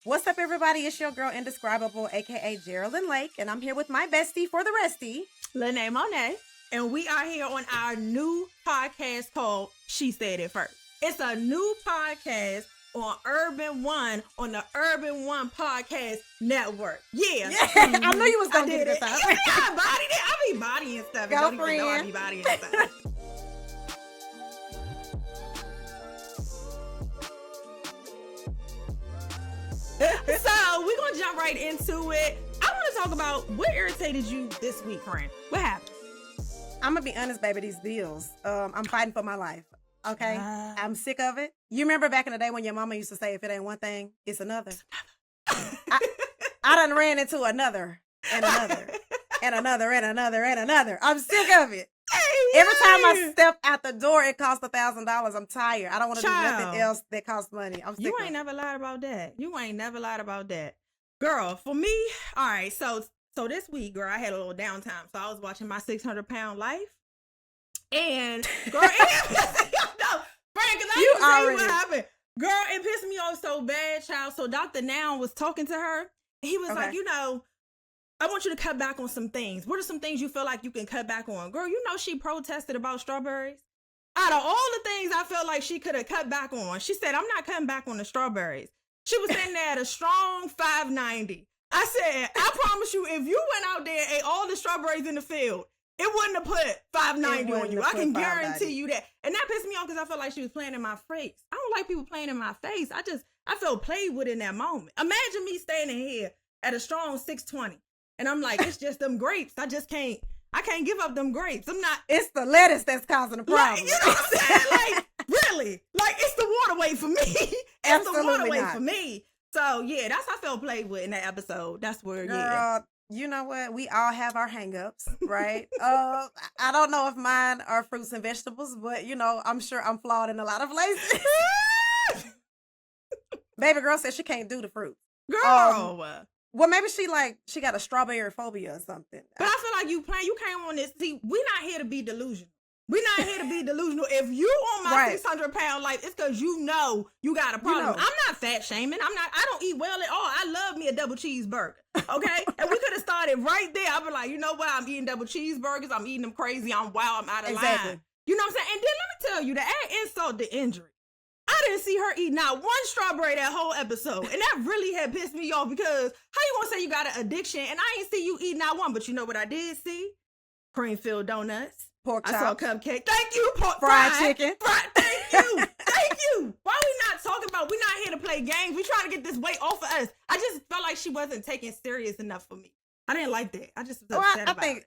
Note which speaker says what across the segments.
Speaker 1: What's up, everybody? It's your girl, Indescribeabull, aka Jerrilyn Lake, and I'm here with my bestie for the restie,
Speaker 2: Lynee Monae, and we are here on our new podcast called She Said It First. It's a new podcast on Urban One, on the Urban One Podcast Network. Yeah.
Speaker 1: I knew you was gonna get this out.
Speaker 2: I bodied it. I be bodying stuff.
Speaker 1: Go,
Speaker 2: don't even know I be bodying stuff. So we're gonna jump right into it. I want to talk about what irritated you this week, friend. What happened?
Speaker 1: I'm gonna be honest, baby. These bills. I'm fighting for my life. Okay, I'm sick of it. You remember back in the day when your mama used to say, "If it ain't one thing, it's another." I done ran into another and another and another and another and another. I'm sick of it. Every time I step out the door, it costs $1,000. I'm tired. I don't want to do nothing else that costs money. I'm sick
Speaker 2: You ain't never lied about that. You ain't never lied about that. Girl, for me, all right, so this week, girl, I had a little downtime. So I was watching My 600-Pound Life. And, girl, no, Frank, because I didn't tell you what happened. Girl, it pissed me off so bad, child. So Dr. Noun was talking to her. And he was like, I want you to cut back on some things. What are some things you feel like you can cut back on? Girl, you know she protested about strawberries. Out of all the things I felt like she could have cut back on, she said, I'm not cutting back on the strawberries. She was sitting there at a strong 590. I said, I promise you, if you went out there and ate all the strawberries in the field, it wouldn't have put 590 on you. I can guarantee you that. And that pissed me off because I felt like she was playing in my face. I don't like people playing in my face. I felt played with in that moment. Imagine me standing here at a strong 620. And I'm like, it's just them grapes. I can't give up them grapes. I'm not.
Speaker 1: It's the lettuce that's causing the problem.
Speaker 2: Like, you know what I'm saying? Like, really? Like, it's the waterway for me. It's the waterway for me. So, yeah, that's how I felt played with in that episode. That's where,
Speaker 1: Girl, you know what? We all have our hang-ups, right? I don't know if mine are fruits and vegetables, but, I'm sure I'm flawed in a lot of places. Baby girl said she can't do the fruit.
Speaker 2: Girl.
Speaker 1: Well, maybe she got a strawberry phobia or something.
Speaker 2: But I feel like you came on this. See, we're not here to be delusional. We're not here to be delusional. If you on my 600-pound life, it's because you know you got a problem. I'm not fat shaming. I don't eat well at all. I love me a double cheeseburger. Okay? And we could have started right there. I'd be like, you know what? I'm eating double cheeseburgers. I'm eating them crazy. I'm wild. I'm out of line. You know what I'm saying? And then let me tell you, to add insult to injury, I didn't see her eat not one strawberry that whole episode. And that really had pissed me off because how you gonna say you got an addiction and I ain't see you eat not one, but you know what I did see? Cream-filled donuts.
Speaker 1: Pork chops.
Speaker 2: I saw cupcake. Thank you.
Speaker 1: Fried chicken.
Speaker 2: Thank you. Thank you. Why we not talking about, we're not here to play games. We trying to get this weight off of us. I just felt like she wasn't taking serious enough for me. I didn't like that. I just was upset about it.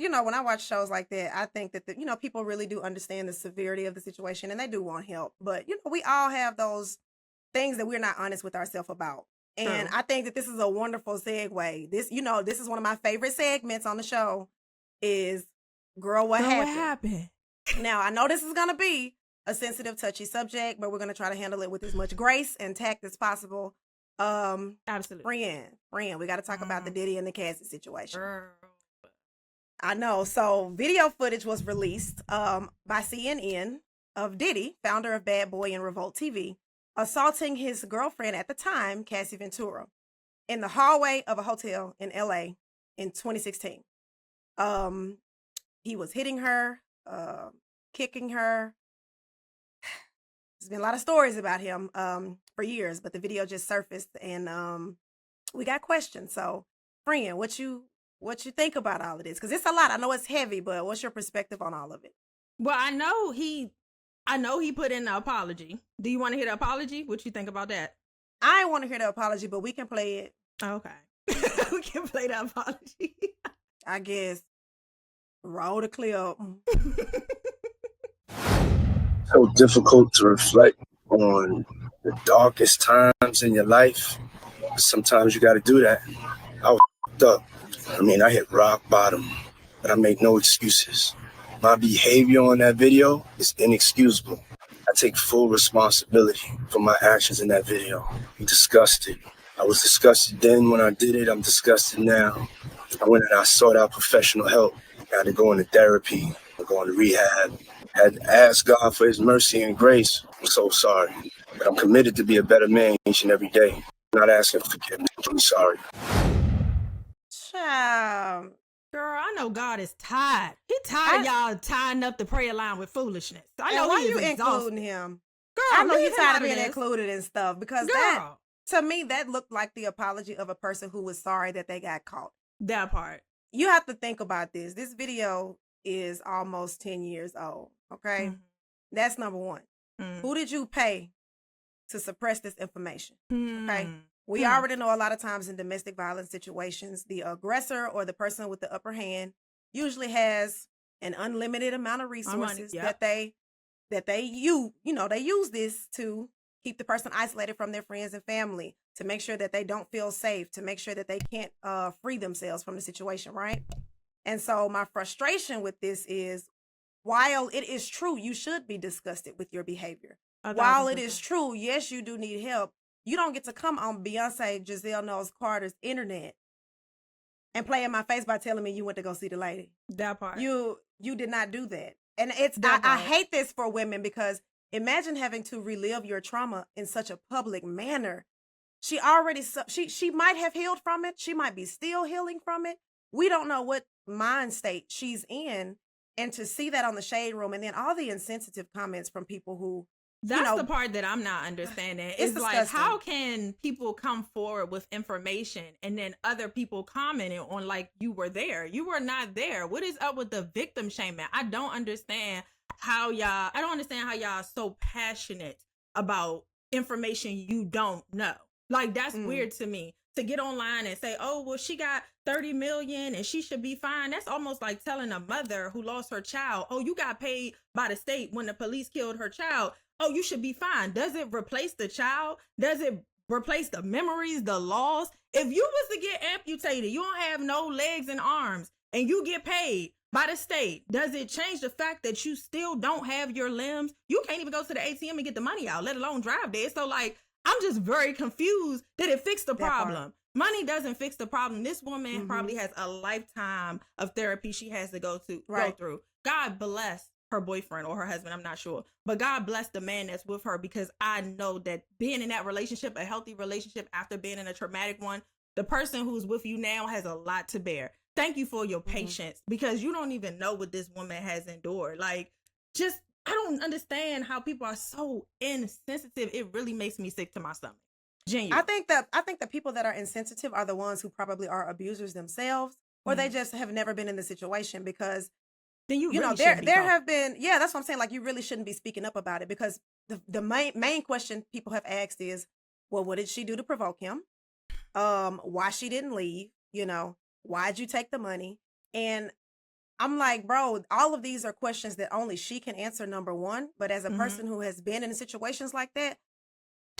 Speaker 1: When I watch shows like that, I think that, people really do understand the severity of the situation and they do want help. But, we all have those things that we're not honest with ourselves about. And I think that this is a wonderful segue. This is one of my favorite segments on the show is Girl, what happened? Now, I know this is going to be a sensitive, touchy subject, but we're going to try to handle it with as much grace and tact as possible.
Speaker 2: Absolutely.
Speaker 1: Friend, we got to talk about the Diddy and the Cassie situation.
Speaker 2: Girl.
Speaker 1: I know. So video footage was released by CNN of Diddy, founder of Bad Boy and Revolt TV, assaulting his girlfriend at the time, Cassie Ventura, in the hallway of a hotel in LA in 2016. He was hitting her, kicking her. There's been a lot of stories about him for years, but the video just surfaced and we got questions. So, friend, what you think about all of this? Because it's a lot. I know it's heavy, but what's your perspective on all of it?
Speaker 2: Well, I know he put in the apology. Do you want to hear the apology? What you think about that?
Speaker 1: I want to hear the apology, but we can play it.
Speaker 2: Okay. We can play the apology.
Speaker 1: I guess. Roll the clip.
Speaker 3: So difficult to reflect on the darkest times in your life. Sometimes you got to do that. I was up. I hit rock bottom, but I make no excuses. My behavior on that video is inexcusable. I take full responsibility for my actions in that video. I'm disgusted. I was disgusted then when I did it. I'm disgusted now. I went and I sought out professional help. I had to go into therapy, go into rehab. I had to ask God for his mercy and grace. I'm so sorry, but I'm committed to be a better man each and every day. not asking for forgiveness. I'm sorry.
Speaker 1: Child.
Speaker 2: Girl, I know God is tired. He tired of y'all tying up the prayer line with foolishness. I know
Speaker 1: why
Speaker 2: he is
Speaker 1: you
Speaker 2: exhausted.
Speaker 1: including him?
Speaker 2: Girl,
Speaker 1: I know
Speaker 2: leave
Speaker 1: he's
Speaker 2: him
Speaker 1: tired
Speaker 2: out
Speaker 1: of being
Speaker 2: this.
Speaker 1: included in stuff because that, to me, that looked like the apology of a person who was sorry that they got caught.
Speaker 2: That part.
Speaker 1: You have to think about this. This video is almost 10 years old, okay? That's number one. Who did you pay to suppress this information, okay? We already know a lot of times in domestic violence situations, the aggressor or the person with the upper hand usually has an unlimited amount of resources that they use this to keep the person isolated from their friends and family, to make sure that they don't feel safe, to make sure that they can't free themselves from the situation, right? And so my frustration with this is, while it is true you should be disgusted with your behavior, while it is true, yes, you do need help, you don't get to come on Beyonce Giselle Knowles Carter's internet and play in my face by telling me you went to go see the lady.
Speaker 2: That part.
Speaker 1: You did not do that. And I hate this for women, because imagine having to relive your trauma in such a public manner. She already, she might have healed from it. She might be still healing from it. We don't know what mind state she's in. And to see that on the Shade Room, and then all the insensitive comments from people who,
Speaker 2: that's the part that I'm not understanding. It's like, how can people come forward with information and then other people commenting on like you were there? You were not there. What is up with the victim shaming? I don't understand how y'all are so passionate about information you don't know. Like, that's weird to me. To get online and say, oh, well, she got 30 million and she should be fine. That's almost like telling a mother who lost her child, oh, you got paid by the state when the police killed her child. Oh, you should be fine. Does it replace the child? Does it replace the memories, the loss? If you was to get amputated, you don't have no legs and arms, and you get paid by the state, does it change the fact that you still don't have your limbs? You can't even go to the ATM and get the money out, let alone drive there. So, like, I'm just very confused. Did it fix the problem? Money doesn't fix the problem. This woman probably has a lifetime of therapy she has to go through. God bless her boyfriend or her husband, I'm not sure. But God bless the man that's with her, because I know that being in that relationship, a healthy relationship after being in a traumatic one, the person who's with you now has a lot to bear. Thank you for your patience, because you don't even know what this woman has endured. Like, just, I don't understand how people are so insensitive. It really makes me sick to my stomach. Genuine.
Speaker 1: I think that people that are insensitive are the ones who probably are abusers themselves, or they just have never been in the situation, because
Speaker 2: then you really
Speaker 1: there have been, that's what I'm saying. Like, you really shouldn't be speaking up about it, because the main question people have asked is, well, what did she do to provoke him? Why she didn't leave? Why'd you take the money? And I'm like, bro, all of these are questions that only she can answer, number one. But as a person who has been in situations like that,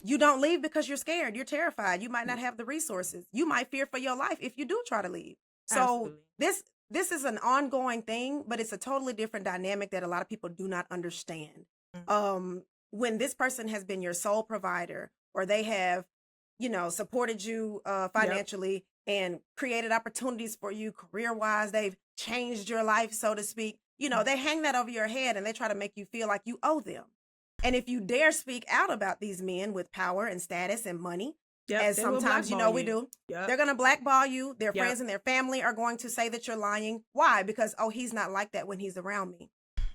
Speaker 1: you don't leave because you're scared. You're terrified. You might not have the resources. You might fear for your life if you do try to leave. So this is an ongoing thing, but it's a totally different dynamic that a lot of people do not understand. When this person has been your sole provider, or they have, supported you financially and created opportunities for you career-wise, they've changed your life, so to speak. They hang that over your head and they try to make you feel like you owe them. And if you dare speak out about these men with power and status and money, as sometimes we do, they're going to blackball you. Their friends and their family are going to say that you're lying. Why? Because, oh, he's not like that when he's around me.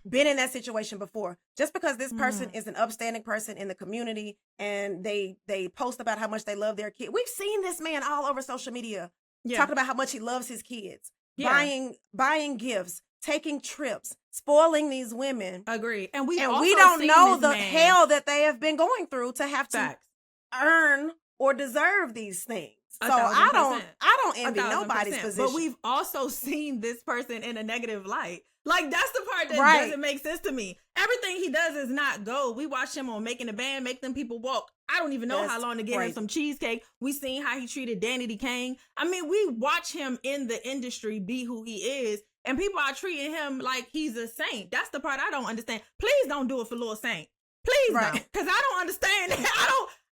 Speaker 1: Been in that situation before. Just because this person is an upstanding person in the community and they post about how much they love their kid. We've seen this man all over social media talking about how much he loves his kids, buying gifts, taking trips, spoiling these women.
Speaker 2: Agree. And we
Speaker 1: don't know the hell that they have been going through to have to earn or deserve these things. So I don't envy nobody's position.
Speaker 2: But we've also seen this person in a negative light. Like, that's the part that doesn't make sense to me. Everything he does is not gold. We watch him on Making a Band, Make Them People Walk. I don't even know how long to get him some cheesecake. We seen how he treated Danny Kane. I mean, we watch him in the industry be who he is, and people are treating him like he's a saint. That's the part I don't understand. Please don't do it for Lil Saint. Please don't. Because I don't understand.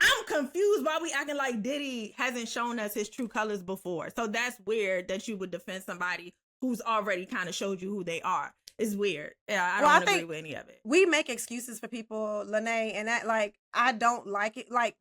Speaker 2: I'm confused why we acting like Diddy hasn't shown us his true colors before. So that's weird that you would defend somebody who's already kind of showed you who they are. It's weird. Yeah, I don't agree with any of it.
Speaker 1: We make excuses for people, Lynee, and that, like, I don't like it. Like,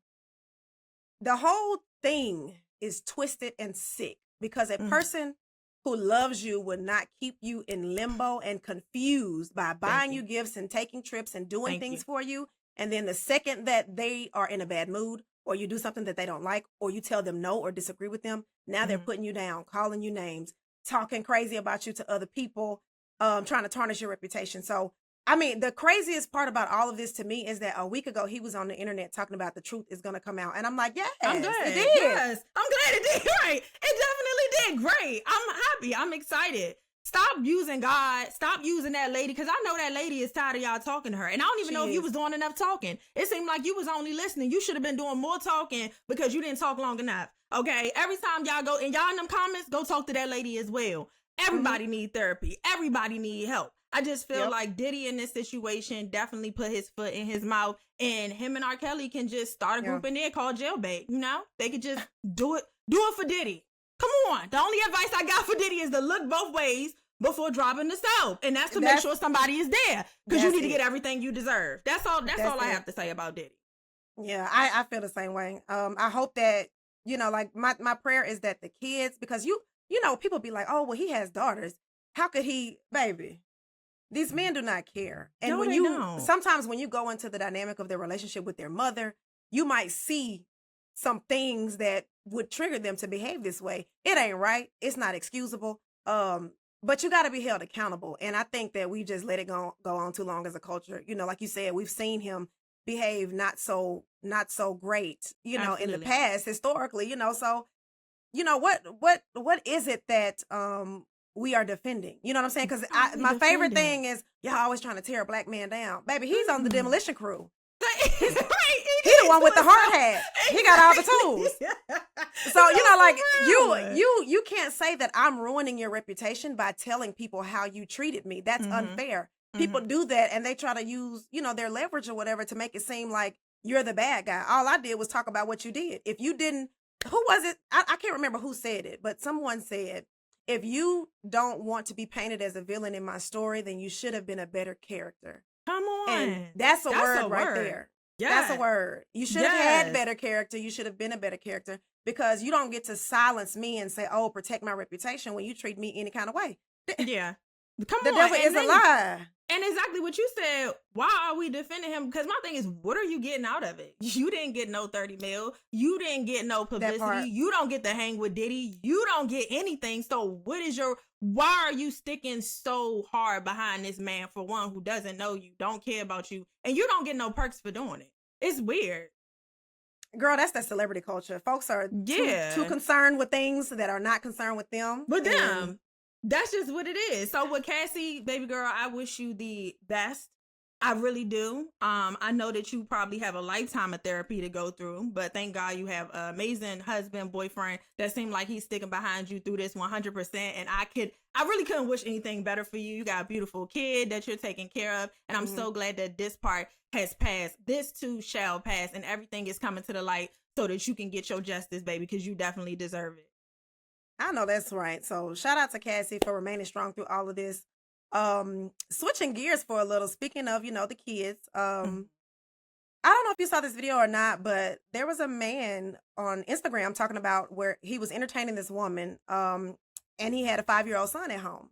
Speaker 1: the whole thing is twisted and sick because a
Speaker 2: Mm.
Speaker 1: person who loves you will not keep you in limbo and confused by buying you gifts and taking trips and doing things for you. And then the second that they are in a bad mood or you do something that they don't like or you tell them no or disagree with them, now they're putting you down, calling you names, talking crazy about you to other people, trying to tarnish your reputation. So, I mean, the craziest part about all of this to me is that a week ago, he was on the internet talking about the truth is going to come out. And I'm like, yes,
Speaker 2: I'm glad.
Speaker 1: it did.
Speaker 2: Yes, I'm glad it did. Right. It definitely did. Great. I'm happy. I'm excited. Stop using God. Stop using that lady. Because I know that lady is tired of y'all talking to her. And I don't even know if you was doing enough talking. It seemed like you was only listening. You should have been doing more talking because you didn't talk long enough. Okay. Every time y'all go, and y'all in them comments, go talk to that lady as well. Everybody need therapy. Everybody need help. I just feel like Diddy in this situation definitely put his foot in his mouth, and him and R. Kelly can just start a group in there called Jailbait. You know, they could just do it for Diddy. Come on. The only advice I got for Diddy is to look both ways before dropping the soap, and that's to make sure somebody is there because you need to get everything you deserve. That's all I have to say about Diddy.
Speaker 1: Yeah, I feel the same way. I hope that, you know, like my prayer is that the kids, because you know, people be like, oh, well, he has daughters. How could he, baby? These men do not care. And sometimes when you go into the dynamic of their relationship with their mother, you might see some things that would trigger them to behave this way. It ain't right. It's not excusable. But you got to be held accountable. And I think that we just let it go on too long as a culture. You know, like you said, we've seen him behave not so great, you know, in the past, historically, you know. So, you know, what is it that we are defending? You know what I'm saying? Because my favorite thing is y'all always trying to tear a black man down. Baby, he's on the demolition crew. He the one with the hard hat. He got all the tools. So, you know, like you can't say that I'm ruining your reputation by telling people how you treated me. That's unfair. People do that and they try to use, you know, their leverage or whatever to make it seem like you're the bad guy. All I did was talk about what you did. If you didn't, who was it? I can't remember who said it, but someone said, if you don't want to be painted as a villain in my story, then you should have been a better character.
Speaker 2: Come on.
Speaker 1: And that's a word right there. Yeah. That's a word. You should have had better character. You should have been a better character because you don't get to silence me and say, oh, protect my reputation when you treat me any kind of way.
Speaker 2: Yeah. Come on.
Speaker 1: The devil is a lie.
Speaker 2: And exactly what you said, why are we defending him? Because my thing is, what are you getting out of it? You didn't get no 30 mil. You didn't get no publicity. You don't get to hang with Diddy. You don't get anything. So why are you sticking so hard behind this man, for one, who doesn't know you, don't care about you, and you don't get no perks for doing it? It's weird.
Speaker 1: Girl, that's that celebrity culture. Folks are too concerned with things that are not concerned with them.
Speaker 2: But them. That's just what it is. So with Cassie, baby girl, I wish you the best. I really do. I know that you probably have a lifetime of therapy to go through, but thank God you have an amazing husband, boyfriend that seemed like he's sticking behind you through this 100%. And I really couldn't wish anything better for you. You got a beautiful kid that you're taking care of. And I'm so glad that this part has passed. This too shall pass, and everything is coming to the light so that you can get your justice, baby, because you definitely deserve it.
Speaker 1: I know that's right. So shout out to Cassie for remaining strong through all of this. Switching gears for a little, speaking of, you know, the kids, I don't know if you saw this video or not, but there was a man on Instagram talking about where he was entertaining this woman, and he had a 5-year-old son at home.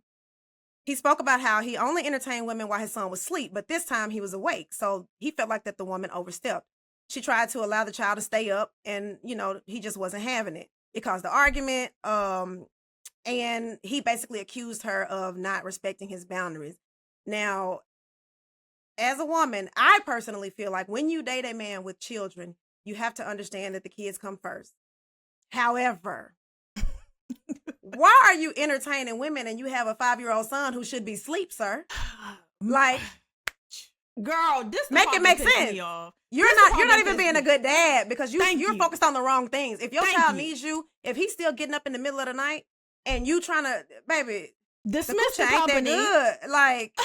Speaker 1: He spoke about how he only entertained women while his son was asleep, but this time he was awake. So he felt like that the woman overstepped. She tried to allow the child to stay up, and, you know, he just wasn't having it. It caused the argument, and he basically accused her of not respecting his boundaries. Now, as a woman, I personally feel like when you date a man with children, you have to understand that the kids come first. However, why are you entertaining women and you have a 5-year-old son who should be asleep, sir? Like,
Speaker 2: girl, this
Speaker 1: make it make sense. You're not even being a good dad because you're focused on the wrong things. If your child needs you, if he's still getting up in the middle of the night and you trying to, baby,
Speaker 2: dismiss the
Speaker 1: ain't
Speaker 2: company.
Speaker 1: That good. Like,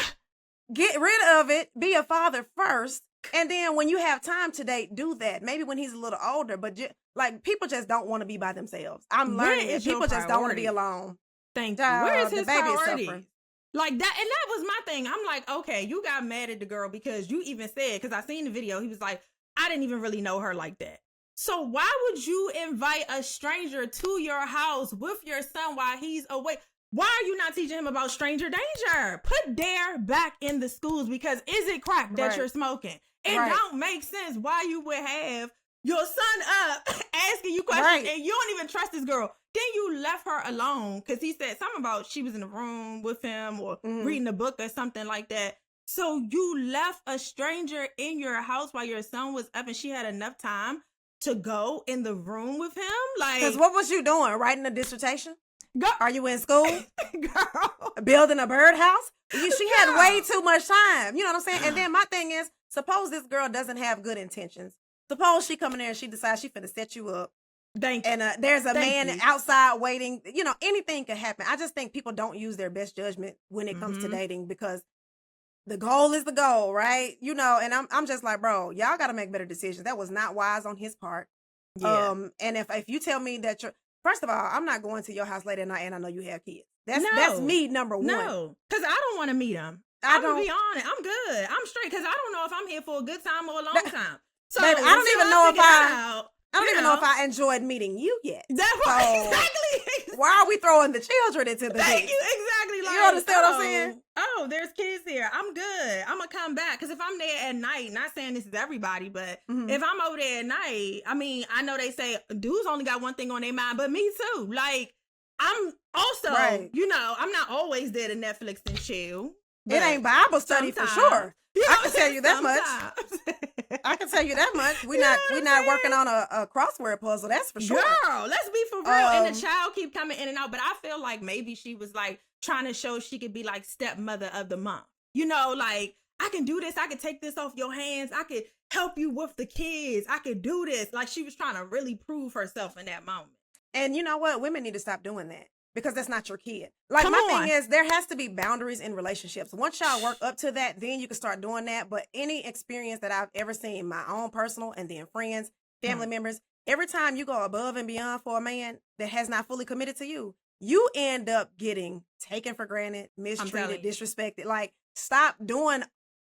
Speaker 1: get rid of it. Be a father first, and then when you have time to date, do that. Maybe when he's a little older, but like people just don't want to be by themselves. I'm learning that people just don't want to be alone.
Speaker 2: Thank you. Where is his priority? Like that, and that was my thing. I'm like, okay, you got mad at the girl because you even said, because I seen the video, he was like, I didn't even really know her like that. So why would you invite a stranger to your house with your son while he's away? Why are you not teaching him about stranger danger? Put DARE back in the schools, because is it crack that you're smoking? It don't make sense why you would have your son up asking you questions and you don't even trust this girl. Then you left her alone because he said something about she was in the room with him or reading a book or something like that. So you left a stranger in your house while your son was up and she had enough time to go in the room with him? Like,
Speaker 1: because what was you doing? Writing a dissertation?
Speaker 2: Girl.
Speaker 1: Are you in school?
Speaker 2: Girl.
Speaker 1: Building a birdhouse? She had way too much time. You know what I'm saying? And then my thing is, suppose this girl doesn't have good intentions. Suppose she come in there and she decides she finna set you up. And there's a man outside waiting. You know, anything could happen. I just think people don't use their best judgment when it comes to dating, because the goal is the goal, right? You know, and I'm just like, bro, y'all got to make better decisions. That was not wise on his part. Yeah. And if you tell me that first of all, I'm not going to your house late at night and I know you have kids. That's me, number one.
Speaker 2: No, because I don't want to meet him. I'm going to be honest. I'm good. I'm straight, because I don't know if I'm here for a good time or a long time. So
Speaker 1: baby, I don't even know if I enjoyed meeting you yet.
Speaker 2: That's right. Exactly.
Speaker 1: Why are we throwing the children into the
Speaker 2: Thank you. Exactly. Like,
Speaker 1: you understand what I'm saying?
Speaker 2: Oh, there's kids here. I'm good. I'm going to come back. Because if I'm there at night, not saying this is everybody, but if I'm over there at night, I mean, I know they say dudes only got one thing on their mind, but me too. Like, I'm also, you know, I'm not always there to Netflix and chill.
Speaker 1: It ain't Bible study for sure. I can tell you that much. I can tell you that much. We're not working on a crossword puzzle. That's for sure.
Speaker 2: Girl, let's be for real. And the child keep coming in and out. But I feel like maybe she was like trying to show she could be like stepmother of the month. You know, like, I can do this. I can take this off your hands. I could help you with the kids. I could do this. Like, she was trying to really prove herself in that moment.
Speaker 1: And you know what? Women need to stop doing that, because that's not your kid. Like, thing is, there has to be boundaries in relationships. Once y'all work up to that, then you can start doing that. But any experience that I've ever seen, my own personal and then friends, family members, every time you go above and beyond for a man that has not fully committed to you, you end up getting taken for granted, mistreated, disrespected. Like, stop doing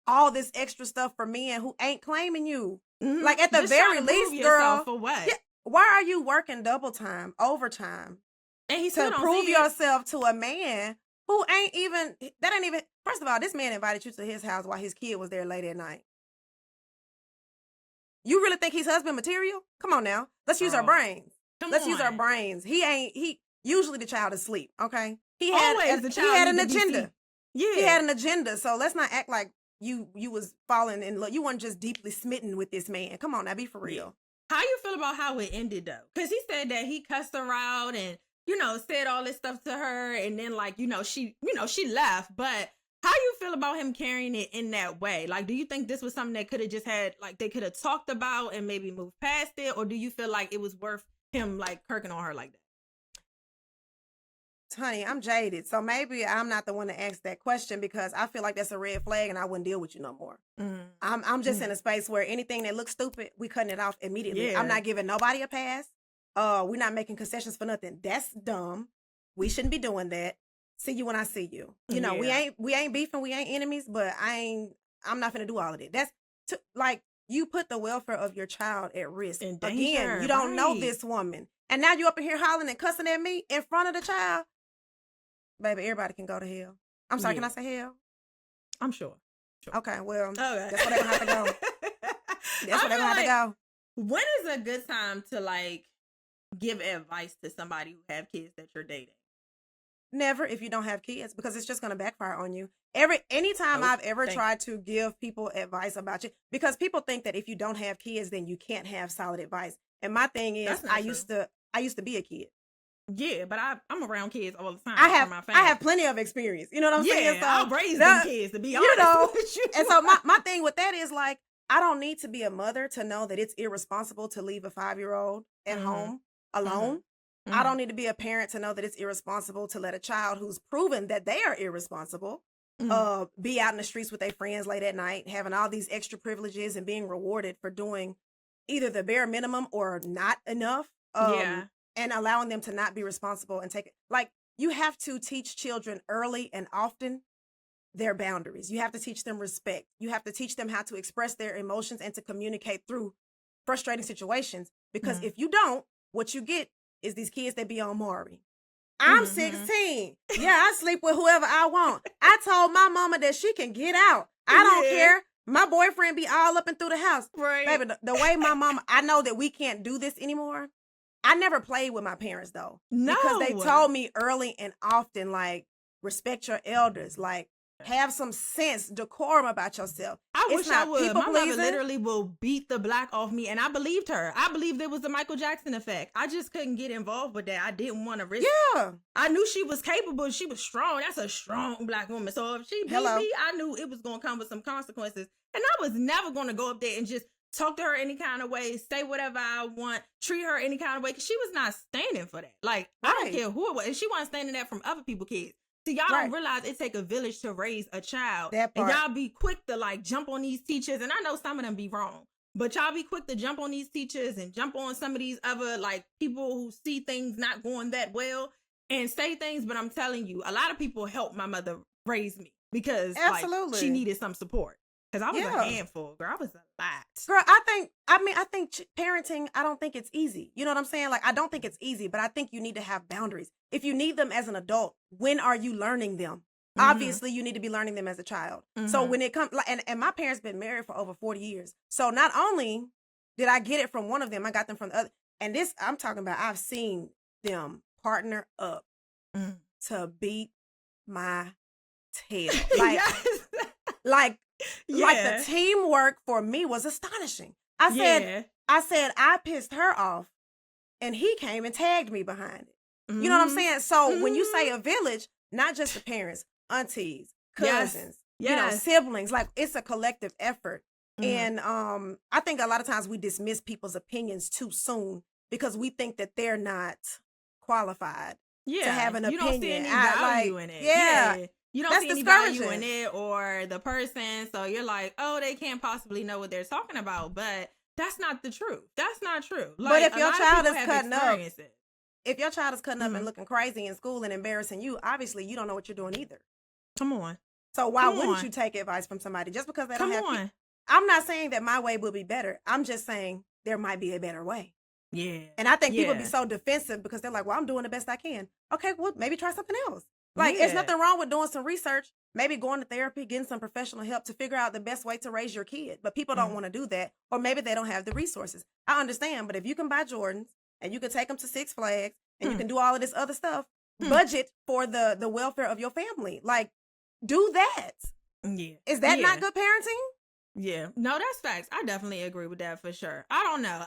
Speaker 1: all this extra stuff for men who ain't claiming you. Like, at the very least, girl,
Speaker 2: for what?
Speaker 1: Yeah, why are you working double time, overtime?
Speaker 2: And he
Speaker 1: to prove yourself to a man who ain't even, first of all, this man invited you to his house while his kid was there late at night. You really think he's husband material? Come on now. Let's use our brains. Let's use our brains. Usually the child is asleep, okay? He had an agenda. Yeah. He had an agenda. So let's not act like you was falling in love. You weren't just deeply smitten with this man. Come on now, be for real.
Speaker 2: How you feel about how it ended though? Because he said that he cussed her out and, you know, said all this stuff to her, and then like, she left. But how you feel about him carrying it in that way? Like, do you think this was something that could have just had, like, they could have talked about and maybe moved past it? Or do you feel like it was worth him like kirking on her like that?
Speaker 1: Honey, I'm jaded. So maybe I'm not the one to ask that question, because I feel like that's a red flag and I wouldn't deal with you no more. I'm just in a space where anything that looks stupid, we cutting it off immediately. I'm not giving nobody a pass. We're not making concessions for nothing. That's dumb. We shouldn't be doing that. See you when I see you. You know, we ain't beefing, we ain't enemies, but I'm not gonna do all of it. That's like, you put the welfare of your child at risk.
Speaker 2: In danger,
Speaker 1: again, you don't know this woman. And now you up in here hollering and cussing at me in front of the child. Baby, everybody can go to hell. I'm sorry, can I say hell?
Speaker 2: I'm sure.
Speaker 1: Okay, well, that's where they're gonna have to go. That's where they're gonna have to go.
Speaker 2: When is a good time to like give advice to somebody who have kids that you're dating?
Speaker 1: Never, if you don't have kids, because it's just going to backfire on you. Anytime I've ever tried to give people advice about you, because people think that if you don't have kids, then you can't have solid advice. And my thing is, I used to be a kid. Yeah,
Speaker 2: but I'm around kids all the time.
Speaker 1: I have plenty of experience. You know what I'm saying? So
Speaker 2: I'll raise them kids, to be honest.
Speaker 1: You know, and so my thing with that is like, I don't need to be a mother to know that it's irresponsible to leave a 5-year-old at home alone. I don't need to be a parent to know that it's irresponsible to let a child who's proven that they are irresponsible be out in the streets with their friends late at night, having all these extra privileges and being rewarded for doing either the bare minimum or not enough. And allowing them to not be responsible and take it. Like, you have to teach children early and often their boundaries. You have to teach them respect. You have to teach them how to express their emotions and to communicate through frustrating situations. Because if you don't, what you get is these kids that be on Maury. I'm 16. Yeah, I sleep with whoever I want. I told my mama that she can get out. I don't care. My boyfriend be all up and through the house.
Speaker 2: Right.
Speaker 1: Baby, the way my mama, I know that we can't do this anymore. I never played with my parents, though.
Speaker 2: No.
Speaker 1: Because they told me early and often, like, respect your elders. Like, have some sense, decorum about yourself.
Speaker 2: I wish I would. My mother
Speaker 1: pleasing.
Speaker 2: literally will beat the black off me, and I believed her. I believed it was the Michael Jackson effect. I just couldn't get involved with that. I didn't want to risk.
Speaker 1: Yeah.
Speaker 2: I knew she was capable. She was strong. That's a strong black woman. So if she beat me, I knew it was going to come with some consequences. And I was never going to go up there and just talk to her any kind of way, say whatever I want, treat her any kind of way, because she was not standing for that. Like, I don't care who it was. And she wasn't standing that from other people's kids. See, y'all don't realize it take a village to raise a child.
Speaker 1: That part.
Speaker 2: And y'all be quick to, like, jump on these teachers. And I know some of them be wrong. But y'all be quick to jump on these teachers and jump on some of these other, like, people who see things not going that well and say things. But I'm telling you, a lot of people helped my mother raise me because like, she needed some support. Because I was a handful, girl. I was a lot.
Speaker 1: Girl, I think parenting, I don't think it's easy. You know what I'm saying? Like, I don't think it's easy, but I think you need to have boundaries. If you need them as an adult, when are you learning them? Obviously, you need to be learning them as a child. So when it comes, and my parents been married for over 40 years. So not only did I get it from one of them, I got them from the other. And this, I'm talking about, I've seen them partner up to beat my tail. Like, like the teamwork for me was astonishing. I said, I pissed her off and he came and tagged me behind it. You know what I'm saying? So when you say a village, not just the parents, aunties, cousins, you know, siblings, like it's a collective effort. And I think a lot of times we dismiss people's opinions too soon because we think that they're not qualified to have an opinion.
Speaker 2: You don't see any value in it.
Speaker 1: Yeah.
Speaker 2: You don't see any value in it or the person. So you're like, oh, they can't possibly know what they're talking about. But that's not the truth. That's not true. Like,
Speaker 1: but if your child is cutting up,
Speaker 2: Mm-hmm.
Speaker 1: and looking crazy in school and embarrassing you, obviously you don't know what you're doing either.
Speaker 2: Come on.
Speaker 1: So why wouldn't you take advice from somebody just because they don't have I'm not saying that my way will be better. I'm just saying there might be a better way.
Speaker 2: Yeah.
Speaker 1: And I think people be so defensive because they're like, well, I'm doing the best I can. Okay, well, maybe try something else. Like, there's nothing wrong with doing some research, maybe going to therapy, getting some professional help to figure out the best way to raise your kid. But people don't want to do that, or maybe they don't have the resources. I understand, but if you can buy Jordans and you can take them to Six Flags and you can do all of this other stuff, budget for the welfare of your family. Like, do that.
Speaker 2: Yeah.
Speaker 1: Is that not good parenting?
Speaker 2: Yeah. No, that's facts. I definitely agree with that for sure. I don't know.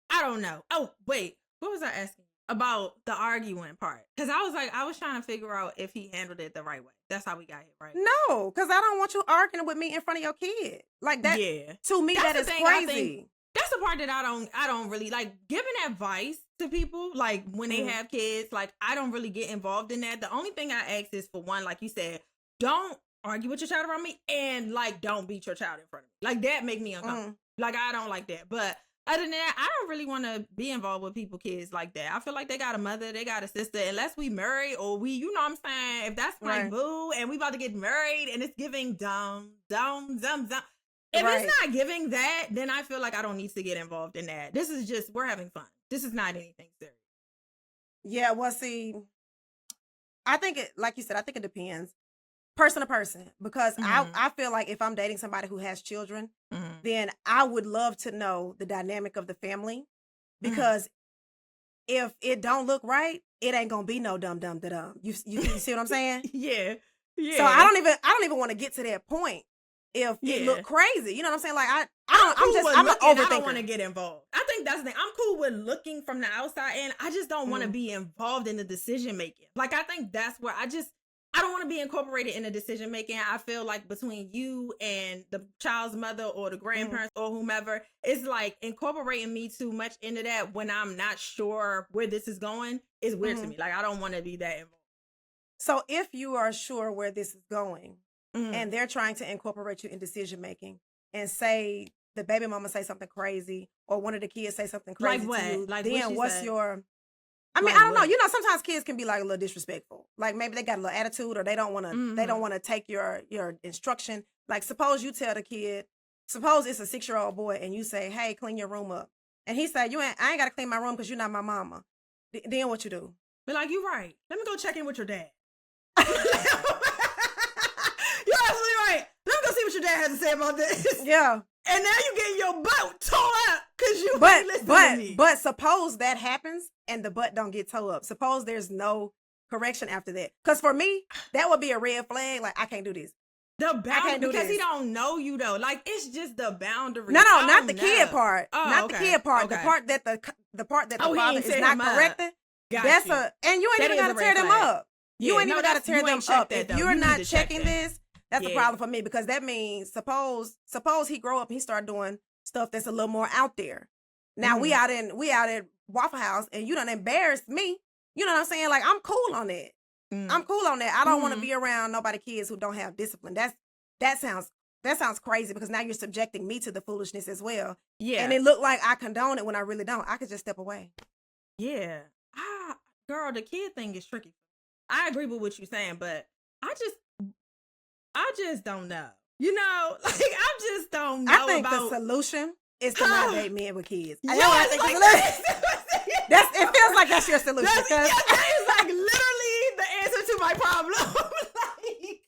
Speaker 2: I don't know. Oh, wait. What was I asking? About the arguing part. Because I was trying to figure out if he handled it the right way. That's how we got here, right?
Speaker 1: No, because I don't want you arguing with me in front of your kid. Like that, to me, that is crazy.
Speaker 2: That's the part that I don't really like giving advice to people, like when they have kids. Like, I don't really get involved in that. The only thing I ask is, for one, like you said, don't argue with your child around me, and like, don't beat your child in front of me. Like, that make me uncomfortable. Like, I don't like that. But other than that, I don't really want to be involved with people's kids like that. I feel like they got a mother, they got a sister. Unless we marry or we, you know what I'm saying? If that's my boo and we about to get married and it's giving dumb. If it's not giving that, then I feel like I don't need to get involved in that. This is just, we're having fun. This is not anything serious.
Speaker 1: Yeah, well, see, I think it, like you said, I think it depends person to person, because I feel like if I'm dating somebody who has children, then I would love to know the dynamic of the family, because if it don't look right, it ain't gonna be no dumb. You see what I'm saying?
Speaker 2: Yeah.
Speaker 1: So I don't even want to get to that point if it look crazy. You know what I'm saying? Like I'm an overthinker.
Speaker 2: I don't want to get involved. I think that's the thing. I'm cool with looking from the outside in. I just don't want to be involved in the decision making. Like, I think that's where I don't want to be incorporated in the decision making. I feel like between you and the child's mother or the grandparents or whomever, it's like incorporating me too much into that when I'm not sure where this is going is weird to me. Like, I don't want to be that involved.
Speaker 1: So if you are sure where this is going and they're trying to incorporate you in decision making, and say the baby mama say something crazy or one of the kids say something crazy to you, then what's your... I mean, I don't know. You know, sometimes kids can be like a little disrespectful. Like, maybe they got a little attitude, or they don't want to. They don't want to take your instruction. Like, suppose you tell the kid, suppose it's a 6-year-old boy, and you say, "Hey, clean your room up," and he said, I ain't got to clean my room because you're not my mama. Then what you do?
Speaker 2: Be like, you right. Let me go check in with your dad. You're absolutely right. Let me go see what your dad has to say about this.
Speaker 1: Yeah.
Speaker 2: And now you getting your butt tore up because you ain't listening to me.
Speaker 1: But suppose that happens and the butt don't get tore up. Suppose there's no correction after that. Because for me, that would be a red flag. Like, I can't do this.
Speaker 2: The boundary, because he don't know you though. Like, it's just the boundary.
Speaker 1: No, not the kid part.
Speaker 2: Oh,
Speaker 1: not
Speaker 2: okay.
Speaker 1: the kid part.
Speaker 2: Okay.
Speaker 1: The part that the father is not correcting.
Speaker 2: Gotcha.
Speaker 1: And you ain't even got to tear them up. You ain't even got to tear them up. If you're not checking this, that's a problem for me, because that means suppose he grow up and he start doing stuff that's a little more out there. Now we out at Waffle House and you done embarrassed me. You know what I'm saying? Like, I'm cool on that. I'm cool on that. I don't want to be around nobody kids who don't have discipline. That sounds crazy, because now you're subjecting me to the foolishness as well. Yeah. And it looked like I condone it when I really don't. I could just step away.
Speaker 2: Yeah. Girl, the kid thing is tricky. I agree with what you're saying, but I just don't know. You know, like, I just don't know.
Speaker 1: I think the solution is to not date men with kids. I know. I think it feels like that's your solution.
Speaker 2: That is like literally the answer to my problem. Like,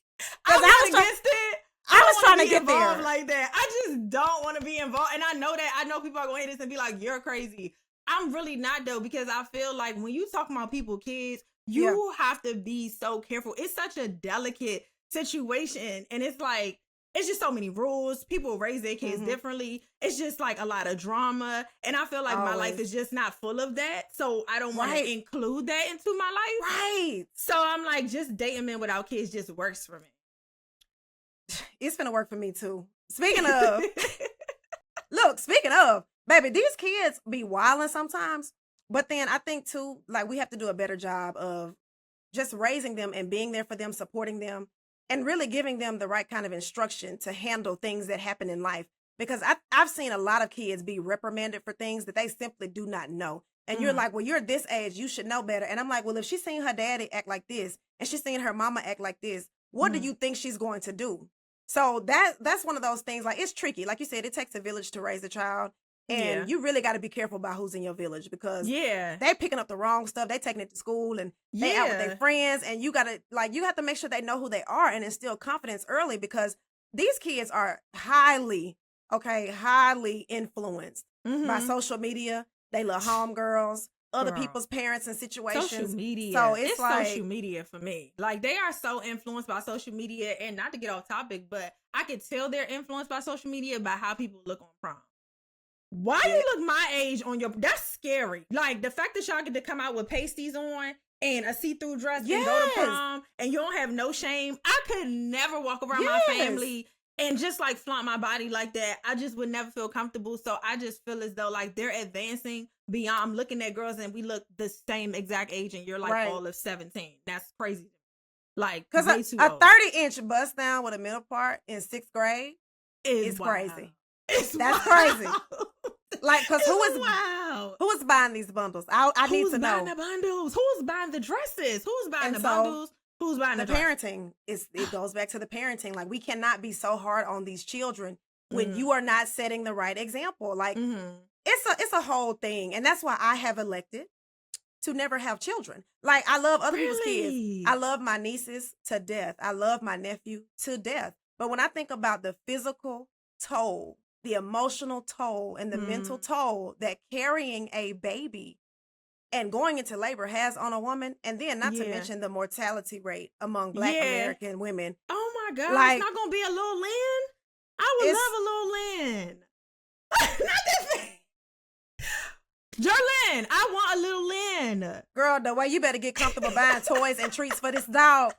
Speaker 1: I was against it. I was trying to get there
Speaker 2: like that. I just don't want to be involved, and I know that. I know people are going to hear this and be like, "You're crazy." I'm really not though, because I feel like when you talk about people, kids, you have to be so careful. It's such a delicate situation, and it's like, it's just so many rules. People raise their kids differently. It's just like a lot of drama, and I feel like my life is just not full of that, so I don't want to include that into my life. Right. So I'm like, just dating men without kids just works for me.
Speaker 1: It's gonna work for me too. Speaking of, baby, these kids be wilding sometimes. But then I think too, like, we have to do a better job of just raising them and being there for them, supporting them, and really giving them the right kind of instruction to handle things that happen in life. Because I've seen a lot of kids be reprimanded for things that they simply do not know. And you're like, well, you're this age, you should know better. And I'm like, well, if she's seen her daddy act like this and she's seen her mama act like this, what do you think she's going to do? So that's one of those things. Like, it's tricky. Like you said, it takes a village to raise a child. And you really got to be careful about who's in your village, because they picking up the wrong stuff. They taking it to school and they out with their friends. And you have to make sure they know who they are and instill confidence early, because these kids are highly influenced by social media. They love homegirls, other people's parents and situations.
Speaker 2: Social media.
Speaker 1: So it's like
Speaker 2: social media for me. Like, they are so influenced by social media, and not to get off topic, but I could tell they're influenced by social media by how people look on prom. Why you look my age on your... That's scary. Like, the fact that y'all get to come out with pasties on and a see-through dress and go to prom, and you don't have no shame. I could never walk around my family and just, like, flaunt my body like that. I just would never feel comfortable. So I just feel as though, like, they're advancing beyond... I'm looking at girls and we look the same exact age, and you're, like, all of 17. That's crazy. Like, because a
Speaker 1: 30-inch bust down with a middle part in 6th grade is crazy. That's crazy. Like, because who is buying these bundles? I need to know.
Speaker 2: Who's buying the bundles? Who's buying the dresses? Who's buying the bundles? Who's buying the
Speaker 1: parenting? It goes back to the parenting. Like, we cannot be so hard on these children when you are not setting the right example. Like, it's a whole thing, and that's why I have elected to never have children. Like, I love other people's kids. I love my nieces to death. I love my nephew to death. But when I think about the physical toll, the emotional toll, and the mental toll that carrying a baby and going into labor has on a woman, and then not to mention the mortality rate among Black American women.
Speaker 2: Oh my God, like, it's not gonna be a little Lynn? I would love a little Lynn. Not that thing. Jerrilyn, I want a little Lynn.
Speaker 1: Girl, the way you better get comfortable buying toys and treats for this dog.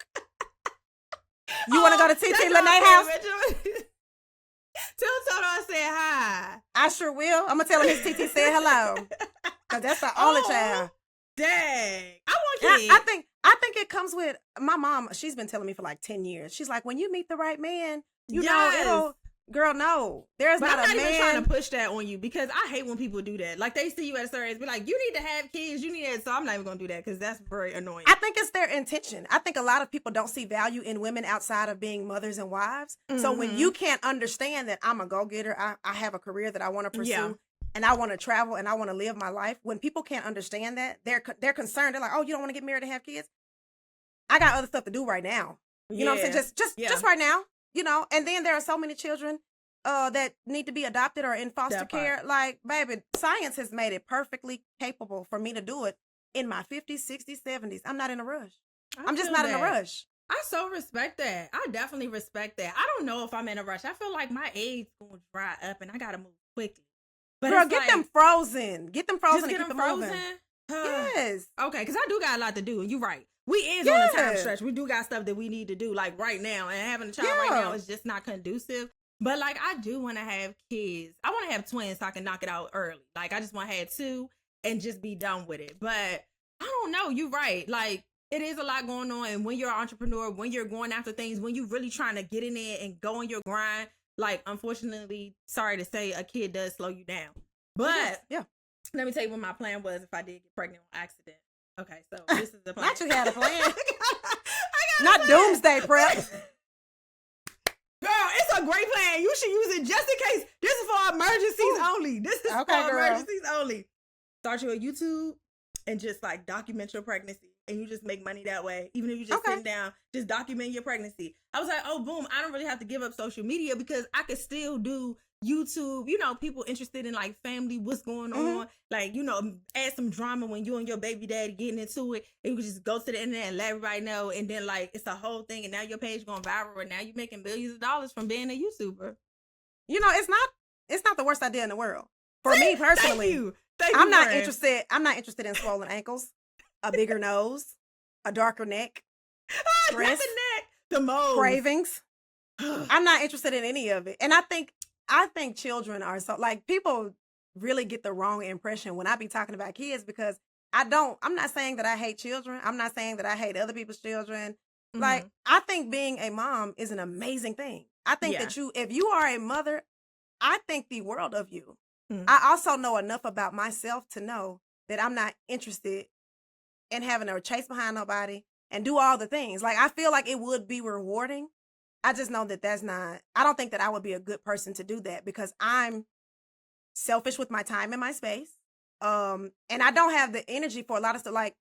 Speaker 1: You want to go to TT Lynee house?
Speaker 2: Tell Toto I said hi.
Speaker 1: I sure will. I'm going to tell him his TT said hello. Because that's the only child.
Speaker 2: Dang. I want kids.
Speaker 1: I think it comes with my mom. She's been telling me for like 10 years. She's like, when you meet the right man, you know, it'll... Girl, no. There's not a man. I'm not even
Speaker 2: trying to push that on you, because I hate when people do that. Like, they see you at a certain age, be like, you need to have kids, you need that. So I'm not even going to do that, because that's very annoying.
Speaker 1: I think it's their intention. I think a lot of people don't see value in women outside of being mothers and wives. So when you can't understand that I'm a go-getter, I have a career that I want to pursue, and I want to travel and I want to live my life. When people can't understand that, they're concerned. They're like, oh, you don't want to get married and have kids? I got other stuff to do right now. You know what I'm saying? Just right now, you know? And then there are so many children that need to be adopted or in foster care. Like, baby, science has made it perfectly capable for me to do it in my 50s, 60s, 70s. I'm not in a rush. I'm just not in a rush.
Speaker 2: I so respect that. I definitely respect that. I don't know if I'm in a rush. I feel like my age going to dry up and I got to move quickly. But
Speaker 1: girl, get them frozen. Get them frozen and
Speaker 2: keep
Speaker 1: them
Speaker 2: frozen.
Speaker 1: moving. Yes.
Speaker 2: Okay, because I do got a lot to do. You're right. We is on a time stretch. We do got stuff that we need to do like right now. And having a child right now is just not conducive. But like I do want to have kids. I want to have twins so I can knock it out early. Like I just want to have 2 and just be done with it. But I don't know. You're right. Like it is a lot going on. And when you're an entrepreneur, when you're going after things, when you're really trying to get in there and go on your grind, like unfortunately, sorry to say, a kid does slow you down. But let me tell you what my plan was if I did get pregnant on accident. Okay, so this is the plan.
Speaker 1: Not you had a plan. Not doomsday prep.
Speaker 2: Girl, it's a great plan. You should use it just in case. This is for emergencies only. This is for emergencies only. Start you a YouTube and just like document your pregnancy. And you just make money that way. Even if you just sitting down, just document your pregnancy. I was like, oh, boom, I don't really have to give up social media because I could still do YouTube. You know, people interested in like family, what's going on. Like, you know, add some drama when you and your baby daddy getting into it. And you can just go to the internet and let everybody know. And then like, it's a whole thing. And now your page going viral. And now you're making billions of dollars from being a YouTuber.
Speaker 1: You know, it's not the worst idea in the world. For me personally,
Speaker 2: Thank
Speaker 1: I'm
Speaker 2: you,
Speaker 1: not
Speaker 2: friend.
Speaker 1: interested. I'm not interested in swollen ankles, a bigger nose, a darker neck, stress,
Speaker 2: the neck, the moles,
Speaker 1: cravings. I'm not interested in any of it. And I think children are so like people really get the wrong impression when I be talking about kids because I'm not saying that I hate children. I'm not saying that I hate other people's children. Like I think being a mom is an amazing thing. I think that if you are a mother, I think the world of you. I also know enough about myself to know that I'm not interested in having to chase behind nobody and do all the things. Like, I feel like it would be rewarding. I just know that I don't think that I would be a good person to do that because I'm selfish with my time and my space. And I don't have the energy for a lot of stuff. Like,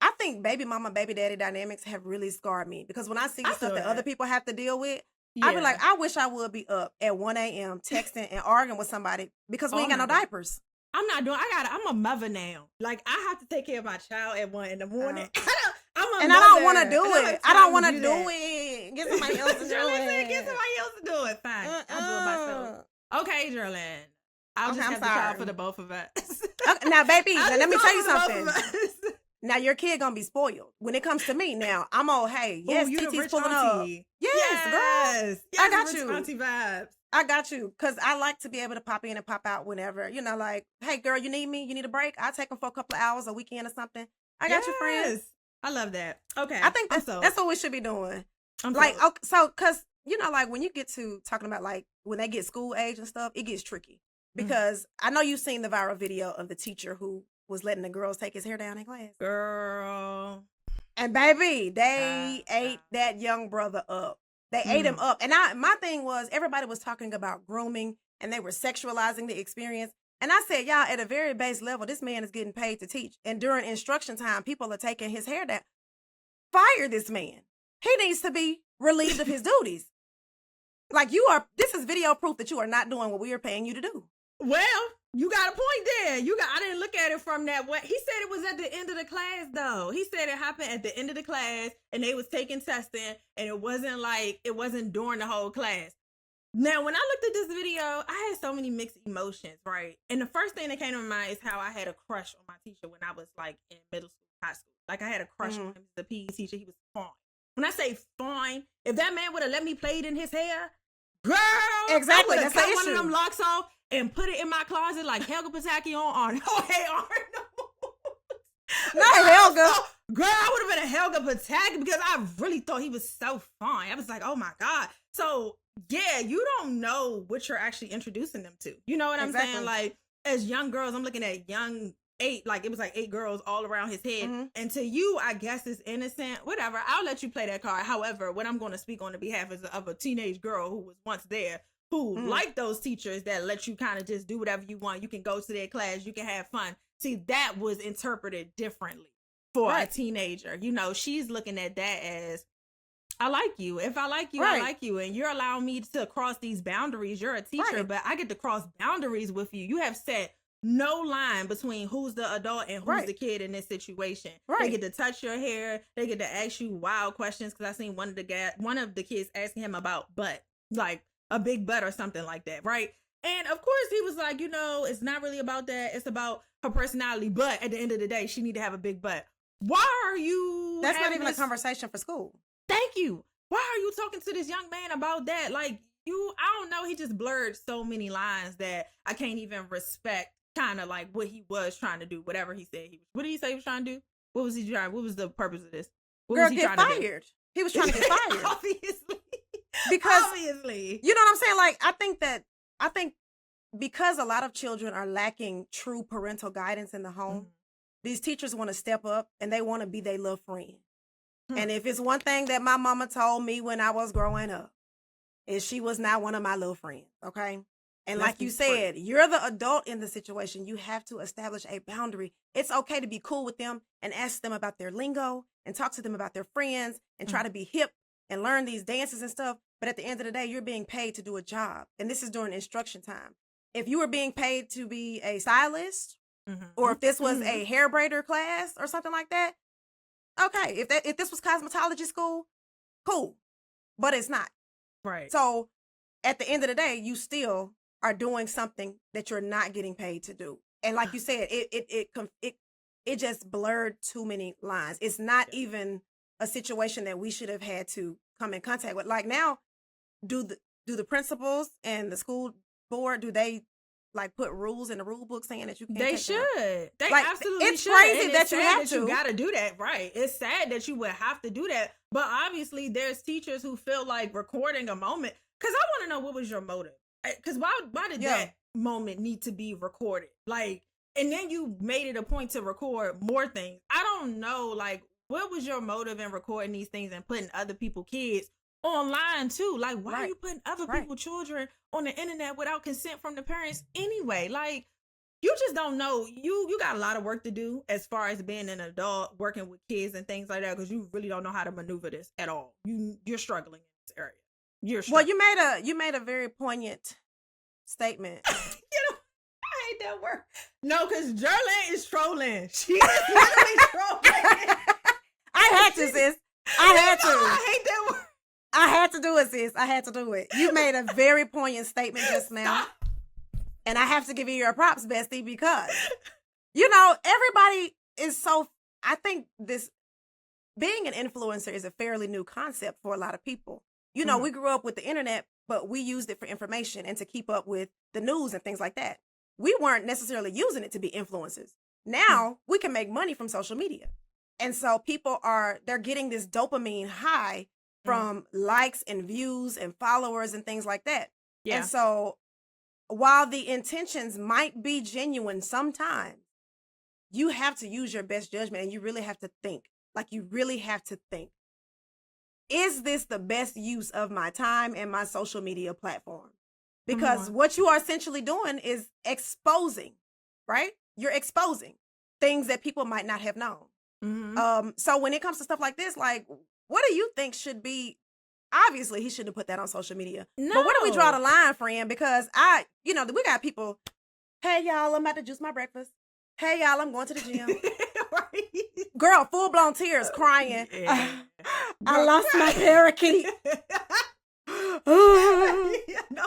Speaker 1: I think baby mama, baby daddy dynamics have really scarred me because when I see the stuff that other people have to deal with, I be like, I wish I would be up at 1 a.m. texting and arguing with somebody because we ain't got no diapers.
Speaker 2: I'm not doing. I'm a mother now. Like I have to take care of my child at 1 a.m. I
Speaker 1: don't want to do it. I don't want to do it. Get somebody else to do it.
Speaker 2: Get somebody else to do it. Fine. I'll do it myself. Okay, Jerrilyn. I'll just have the child for the both of us.
Speaker 1: Okay, now, baby, let me tell you something. Now, your kid gonna be spoiled. When it comes to me, now, I'm all, hey, yes, TT's pulling up. Yes, girl. I got you.
Speaker 2: Auntie vibes.
Speaker 1: I got you. Because I like to be able to pop in and pop out whenever. You know, like, hey, girl, you need me? You need a break? I'll take them for a couple of hours, a weekend or something. I got you, friends.
Speaker 2: I love that. Okay.
Speaker 1: I think that's what we should be doing. Because, you know, like, when you get to talking about, like, when they get school age and stuff, it gets tricky. Because I know you've seen the viral video of the teacher who was letting the girls take his hair down in class.
Speaker 2: Girl.
Speaker 1: And baby, they ate that young brother up. They ate him up. And my thing was, everybody was talking about grooming and they were sexualizing the experience. And I said, y'all, at a very base level, this man is getting paid to teach. And during instruction time, people are taking his hair down. Fire this man. He needs to be relieved of his duties. Like this is video proof that you are not doing what we are paying you to do.
Speaker 2: Well, you got a point there. I didn't look at it from that way. He said it was at the end of the class, though. He said it happened at the end of the class, and they was taking testing, and it wasn't during the whole class. Now, when I looked at this video, I had so many mixed emotions, right? And the first thing that came to my mind is how I had a crush on my teacher when I was like in middle school, high school. Like I had a crush on him. He was a PE teacher. He was fine. When I say fine, if that man would have let me play it in his hair, girl,
Speaker 1: exactly.
Speaker 2: I would have cut
Speaker 1: one
Speaker 2: one of them locks off and put it in my closet like Helga Pataki on Hey Arnold.
Speaker 1: Not Helga.
Speaker 2: Girl, I would have been a Helga Pataki because I really thought he was so fine. I was like, oh my God. So yeah, you don't know what you're actually introducing them to. You know what I'm saying? Like as young girls, I'm looking at young 8, like it was like 8 girls all around his head. And to you, I guess it's innocent, whatever. I'll let you play that card. However, what I'm going to speak on the behalf is of a teenage girl who was once there, who like those teachers that let you kind of just do whatever you want. You can go to their class, you can have fun. See, that was interpreted differently for a teenager. You know, she's looking at that as, I like you. If I like you, I like you. And you're allowing me to cross these boundaries. You're a teacher, but I get to cross boundaries with you. You have set no line between who's the adult and who's the kid in this situation. They get to touch your hair. They get to ask you wild questions. Because I seen one of the kids asking him about butt, like a big butt or something like that, right? And of course he was like, you know, it's not really about that. It's about her personality. But at the end of the day, she need to have a big butt. Why are you?
Speaker 1: That's not even a conversation for school.
Speaker 2: Thank you. Why are you talking to this young man about that? Like, I don't know. He just blurred so many lines that I can't even respect kind of like what he was trying to do, whatever he said. What did he say he was trying to do? What was he trying? What was the purpose of this? What was he
Speaker 1: get
Speaker 2: trying
Speaker 1: fired. He was trying to get fired.
Speaker 2: Obviously.
Speaker 1: Because,
Speaker 2: obviously.
Speaker 1: You know what I'm saying? Like, I think because a lot of children are lacking true parental guidance in the home, these teachers want to step up and they want to be their little friend. And if it's one thing that my mama told me when I was growing up, is she was not one of my little friends, okay? And like you said, you're the adult in the situation. You have to establish a boundary. It's okay to be cool with them and ask them about their lingo and talk to them about their friends and try to be hip and learn these dances and stuff. But at the end of the day, you're being paid to do a job. And this is during instruction time. If you were being paid to be a stylist or if this was a hair braider class or something like that, okay, if this was cosmetology school, cool, but it's not.
Speaker 2: Right.
Speaker 1: So at the end of the day, you still are doing something that you're not getting paid to do. And like you said, it just blurred too many lines. It's not even a situation that we should have had to come in contact with. Like now, do the principals and the school board, do they like put rules in the rule book saying that you can't?
Speaker 2: They should. They
Speaker 1: like,
Speaker 2: absolutely
Speaker 1: it's
Speaker 2: should.
Speaker 1: Crazy
Speaker 2: and
Speaker 1: that you have to.
Speaker 2: You got to do that, right? It's sad that you would have to do that, but obviously there's teachers who feel like recording a moment. Because I want to know, what was your motive? Because why did that moment need to be recorded? Like, and then you made it a point to record more things. I don't know, like, what was your motive in recording these things and putting other people's kids online too? Like, why are you putting other people's children on the internet without consent from the parents anyway? Like, you just don't know. You got a lot of work to do as far as being an adult working with kids and things like that, because you really don't know how to maneuver this at all. You're struggling in this area. Well,
Speaker 1: you made a very poignant statement.
Speaker 2: I hate that word. No, because Jerrilyn is trolling. She is literally trolling.
Speaker 1: I had to, sis. I had to.
Speaker 2: I hate that word.
Speaker 1: I had to do it, sis. I had to do it. You made a very poignant statement just now.
Speaker 2: Stop.
Speaker 1: And I have to give you your props, bestie, because, you know, everybody is so, I think this, being an influencer is a fairly new concept for a lot of people. You know, we grew up with the internet, but we used it for information and to keep up with the news and things like that. We weren't necessarily using it to be influencers. Now we can make money from social media. And so they're getting this dopamine high from likes and views and followers and things like that. Yeah. And so while the intentions might be genuine sometimes, you have to use your best judgment and you really have to think. Like, you really have to think. Is this the best use of my time and my social media platform? Because what you are essentially doing is exposing, right? You're exposing things that people might not have known. So when it comes to stuff like this, like, what do you think should be? Obviously, he shouldn't have put that on social media. No. But where do we draw the line, friend? Because we got people, hey, y'all, I'm about to juice my breakfast. Hey, y'all, I'm going to the gym. Girl, full-blown tears, crying. I lost my parakeet.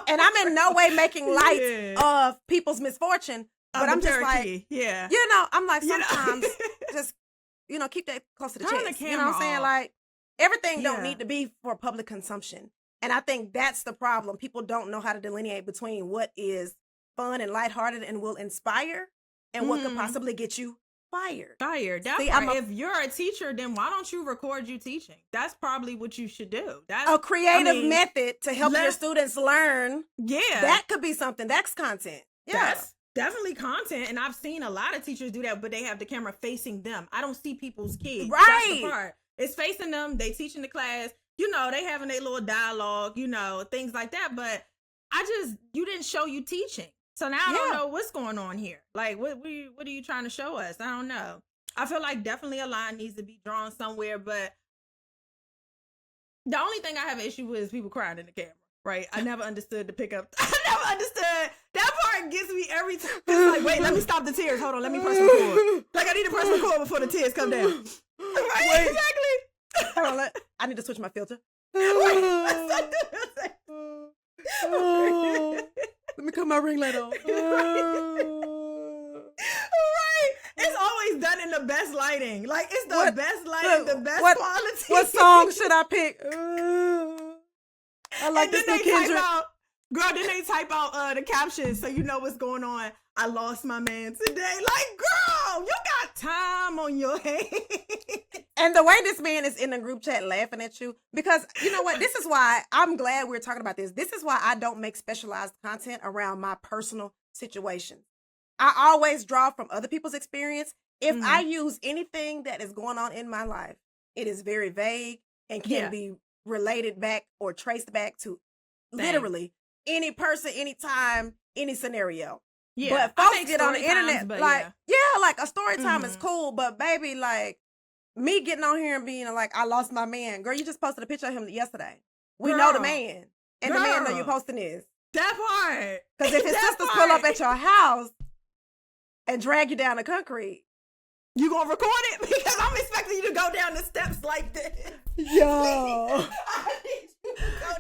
Speaker 1: And I'm in no way making light of people's misfortune, but I'm just like, I'm like, sometimes just, keep that close to the chest. You know what I'm saying? Like, everything don't need to be for public consumption. And I think that's the problem. People don't know how to delineate between what is fun and lighthearted and will inspire and what could possibly get you fired.
Speaker 2: See, if you're a teacher, then why don't you record you teaching? That's probably what you should do. That's
Speaker 1: a creative method to help your students learn. Yeah. That could be something. That's content. Yeah.
Speaker 2: That's definitely content. And I've seen a lot of teachers do that, but they have the camera facing them. I don't see people's kids.
Speaker 1: Right.
Speaker 2: That's the part. It's facing them. They teaching the class. They having their little dialogue, things like that. But you didn't show you teaching. So now I don't know what's going on here. Like, what are you trying to show us? I don't know. I feel like definitely a line needs to be drawn somewhere, but the only thing I have an issue with is people crying in the camera, right? I never understood the pickup. I never understood. That part gets me every time. It's like, wait, let me stop the tears. Hold on, let me press record. Like, I need to press record before the tears come down. Right?
Speaker 1: Wait.
Speaker 2: Exactly.
Speaker 1: Hold on, I need to switch my filter.
Speaker 2: Right.
Speaker 1: Let me cut my ring light on.
Speaker 2: Right. It's always done in the best lighting. Like, it's the best lighting, the best quality.
Speaker 1: What song should I pick? I like
Speaker 2: and
Speaker 1: this new Kendrick.
Speaker 2: Then they type out the caption so you know what's going on. I lost my man today. Like, girl, you got time on your hands.
Speaker 1: And the way this man is in the group chat laughing at you, because you know what? This is why I'm glad we're talking about this. This is why I don't make specialized content around my personal situations. I always draw from other people's experience. If I use anything that is going on in my life, it is very vague and can be related back or traced back to literally any person, anytime, any scenario. Yeah, but folks get on the internet like, like a story time is cool, but baby, like me getting on here and being like, I lost my man. Girl, you just posted a picture of him yesterday. We know the man, and the man know you're posting this.
Speaker 2: That part.
Speaker 1: Because if his sisters pull up at your house and drag you down the concrete,
Speaker 2: you gonna record it? Because I'm expecting you to go down the steps like this.
Speaker 1: Yo.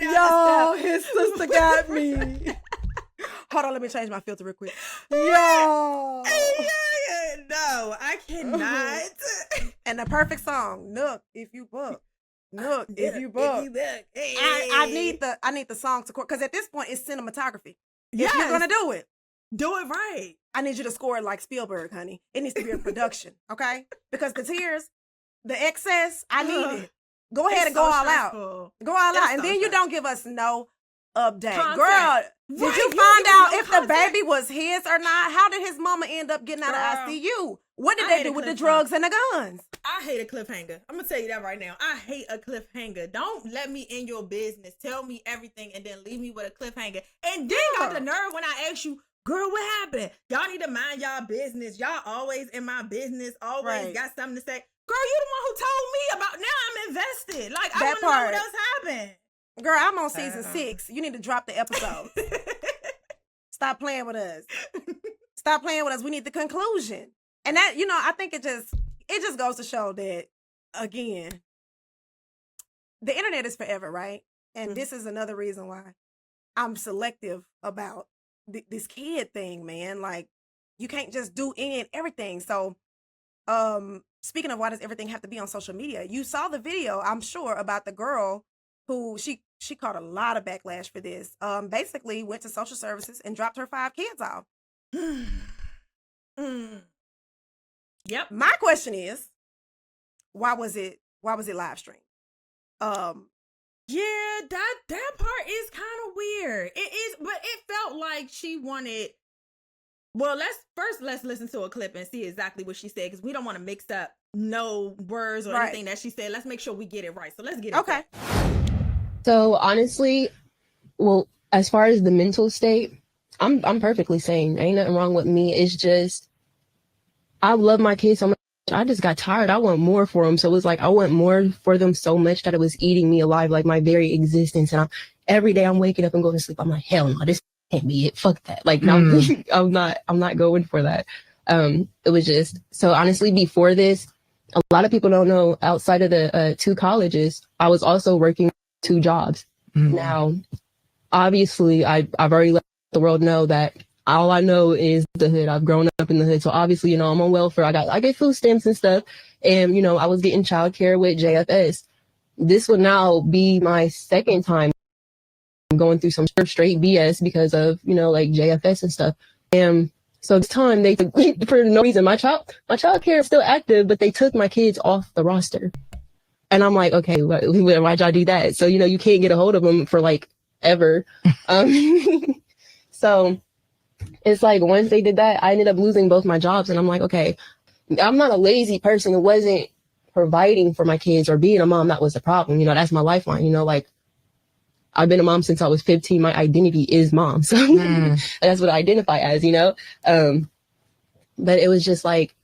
Speaker 1: Yo, his sister got me. Hold on, let me change my filter real quick. Yo.
Speaker 2: No, I cannot.
Speaker 1: And the perfect song, Nook, if you book. Nook, if you book. Hey. I need the song to because at this point it's cinematography. If you're gonna do it right. I need you to score it like Spielberg, honey. It needs to be a production, okay? Because the tears, the excess, I need it. Go ahead and go all out. Go all out. And then you don't give us no update. Girl, did you find out if the baby was his or not? How did his mama end up getting out of ICU? What did they do with the drugs and the guns?
Speaker 2: I hate a cliffhanger. I'm going to tell you that right now. I hate a cliffhanger. Don't let me in your business. Tell me everything and then leave me with a cliffhanger. And then got the nerve when I ask you, girl, what happened? Y'all need to mind y'all business. Y'all always in my business. Always got something to say. Girl, you the one who told me about. Now I'm invested. Like, I want to know what else happened.
Speaker 1: Girl, I'm on season 6. You need to drop the episode. Stop playing with us. Stop playing with us. We need the conclusion. And that, I think it just goes to show that, again, the internet is forever, right? And this is another reason why I'm selective about this kid thing, man. Like, you can't just do any and everything. So, speaking of why does everything have to be on social media, you saw the video, I'm sure, about the girl who she caught a lot of backlash for this. Basically went to social services and dropped her 5 kids off. Yep. My question is, why was it live streamed?
Speaker 2: Yeah, that part is kind of weird. It is, but it felt like she wanted. Well, let's listen to a clip and see exactly what she said, because we don't want to mix up no words or anything that she said. Let's make sure we get it right. So let's get it.
Speaker 1: Okay.
Speaker 4: So honestly, well, as far as the mental state, I'm perfectly sane. Ain't nothing wrong with me. It's just, I love my kids so much. I just got tired. I want more for them. So it was like, I want more for them so much that it was eating me alive, like my very existence. And every day I'm waking up and going to sleep. I'm like, hell no, this can't be it. Fuck that. Like, no, I'm not going for that. It was just, so honestly, before this, a lot of people don't know, outside of the 2 colleges, I was also working 2 jobs. Now, obviously, I've already let the world know that all I know is the hood. I've grown up in the hood. So obviously, I'm on welfare. I get food stamps and stuff. And, I was getting childcare with JFS. This would now be my second time going through some straight BS because of, like JFS and stuff. And so this time they, for no reason, my child care is still active, but they took my kids off the roster. And I'm like, okay, why'd y'all do that? So, you can't get a hold of them for like ever. So it's like, once they did that, I ended up losing both my jobs. And I'm like, okay, I'm not a lazy person. It wasn't providing for my kids or being a mom that was the problem. That's my lifeline, like I've been a mom since I was 15. My identity is mom. So that's what I identify as, you know? But it was just like,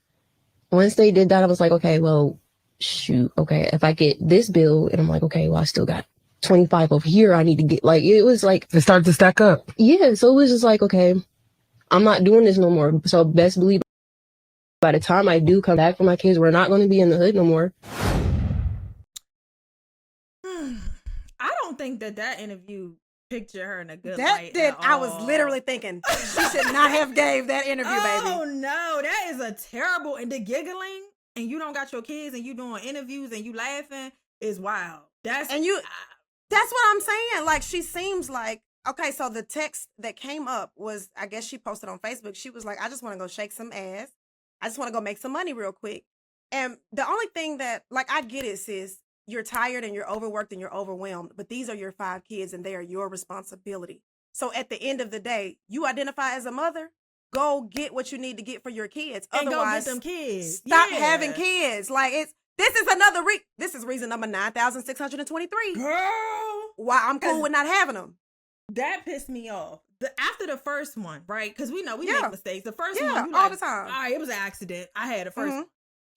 Speaker 4: once they did that, I was like, okay, well, shoot. Okay. If I get this bill and I'm like, okay, well, I still got 25 over here. I need to get like, it was like,
Speaker 5: It started to stack up.
Speaker 4: yeah. So it was just like, okay, I'm not doing this no more. So best believe by the time I do come back for my kids, we're not going to be in the hood no more.
Speaker 2: I don't think that interview pictured her in a good
Speaker 1: That
Speaker 2: light.
Speaker 1: did.
Speaker 2: At
Speaker 1: I was
Speaker 2: all.
Speaker 1: literally thinking she should not have gave that interview,
Speaker 2: Oh
Speaker 1: baby.
Speaker 2: no, that is a terrible. And the giggling, and you don't got your kids, and you doing interviews, and you laughing is wild. That's
Speaker 1: And you, that's what I'm saying. Like, she seems like, okay, so the text that came up was, I guess she posted on Facebook. She was like, I just want to go shake some ass. I just want to go make some money real quick. And the only thing that, like, I get it, sis. You're tired and you're overworked and you're overwhelmed, but these are your 5 kids and they are your responsibility. So at the end of the day, you identify as a mother, go get what you need to get for your kids.
Speaker 2: and
Speaker 1: Otherwise,
Speaker 2: go get them kids.
Speaker 1: stop
Speaker 2: Yeah.
Speaker 1: having kids. Like, this is another this is reason number 9,623.
Speaker 2: Girl,
Speaker 1: Why I'm cool
Speaker 2: 'Cause-
Speaker 1: with not having them.
Speaker 2: that pissed me off. After the first one, right? Because we know we
Speaker 1: Yeah.
Speaker 2: make mistakes. The first
Speaker 1: Yeah,
Speaker 2: one, you
Speaker 1: all
Speaker 2: like,
Speaker 1: the time.
Speaker 2: All right, it was an accident. I had the 1st
Speaker 1: Mhm.
Speaker 2: one.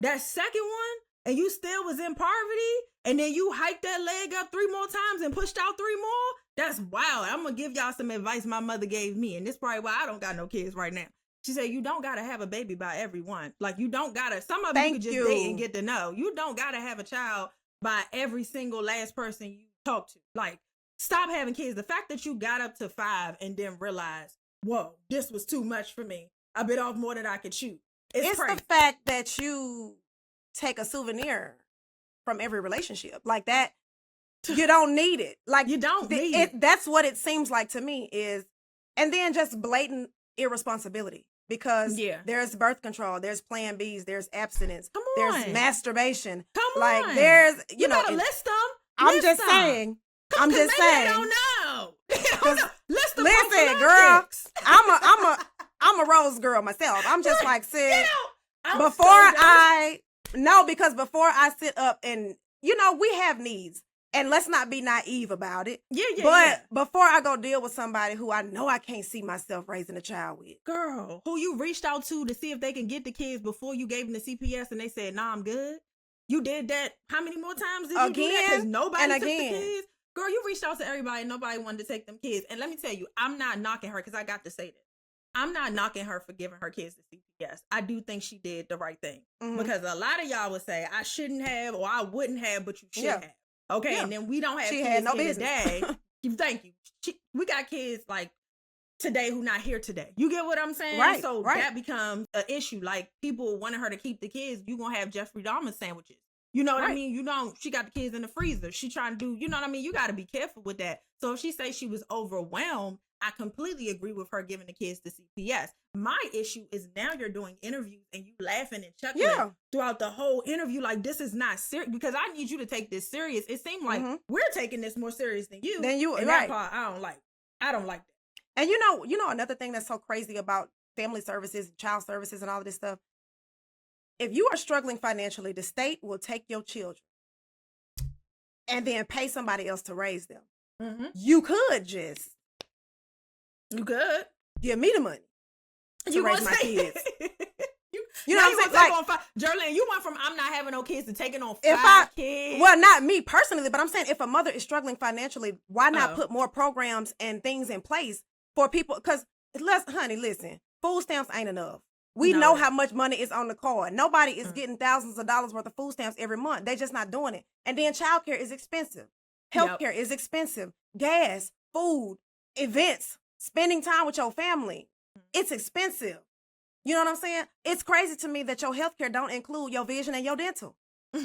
Speaker 2: That second one, and you still was in poverty, and then you hiked that leg up 3 more times and pushed out 3 more. That's wild. I'm gonna give y'all some advice my mother gave me, and this is probably why I don't got no kids right now. She said, you don't gotta have a baby by everyone. Like, you don't gotta, some of them you
Speaker 1: Thank
Speaker 2: could just
Speaker 1: you.
Speaker 2: date and get to know. You don't gotta have a child by every single last person you talk to. Like, stop having kids. The fact that you got up to 5 and then realized, whoa, this was too much for me. I bit off more than I could chew. It's crazy.
Speaker 1: the fact that you take a souvenir from every relationship like that. You don't need it. Like,
Speaker 2: You don't need it.
Speaker 1: That's what it seems like to me is, and then just blatant irresponsibility because
Speaker 2: Yeah.
Speaker 1: there's birth control, there's Plan Bs, there's abstinence,
Speaker 2: Come
Speaker 1: there's
Speaker 2: on.
Speaker 1: masturbation.
Speaker 2: Come
Speaker 1: Like,
Speaker 2: on.
Speaker 1: there's
Speaker 2: You better
Speaker 1: and
Speaker 2: list them.
Speaker 1: I'm just saying. I'm just saying.
Speaker 2: They don't know. They don't know. List them.
Speaker 1: Listen, girl, I'm a rose girl myself. I'm just like, sis, because before I sit up and, we have needs and let's not be naive about it.
Speaker 2: Yeah.
Speaker 1: Before I go deal with somebody who I know I can't see myself raising a child with.
Speaker 2: Girl, who you reached out to see if they can get the kids before you gave them the CPS and they said, nah, I'm good. You did that. How many more times did you do that? Because nobody took the kids. Girl, you reached out to everybody and nobody wanted to take them kids. And let me tell you, I'm not knocking her because I got to say this. I'm not knocking her for giving her kids the CPS. I do think she did the right thing. Because a lot of y'all would say, I shouldn't have or I wouldn't have, but you should have. Okay, and then we don't have
Speaker 1: She
Speaker 2: kids
Speaker 1: had no
Speaker 2: here
Speaker 1: business.
Speaker 2: today. Thank you. We got kids like today who not here today. You get what I'm saying?
Speaker 1: Right,
Speaker 2: So
Speaker 1: right.
Speaker 2: that becomes an issue. Like, people wanting her to keep the kids, you gonna have Jeffrey Dahmer sandwiches. You know what I mean? She got the kids in the freezer. She trying to do, you know what I mean? You got to be careful with that. So if she say she was overwhelmed, I completely agree with her giving the kids the CPS. My issue is now you're doing interviews and you laughing and chuckling throughout the whole interview. Like, this is not serious because I need you to take this serious. It seemed like we're taking this more serious than you. And that part I don't like. I don't like that.
Speaker 1: And you know another thing that's so crazy about family services, child services, and all of this stuff. If you are struggling financially, the state will take your children and then pay somebody else to raise them. You could just give me the money to raise my kids. You know what I'm saying? Like,
Speaker 2: Jerrilyn, you went from I'm not having no kids to taking on 5 kids.
Speaker 1: Well, not me personally, but I'm saying if a mother is struggling financially, why not put more programs and things in place for people? Because, honey, listen, food stamps ain't enough. We know how much money is on the card. Nobody is getting thousands of dollars worth of food stamps every month. They're just not doing it. And then childcare is expensive. Healthcare is expensive. Gas, food, events, spending time with your family. It's expensive. You know what I'm saying? It's crazy to me that your healthcare don't include your vision and your dental.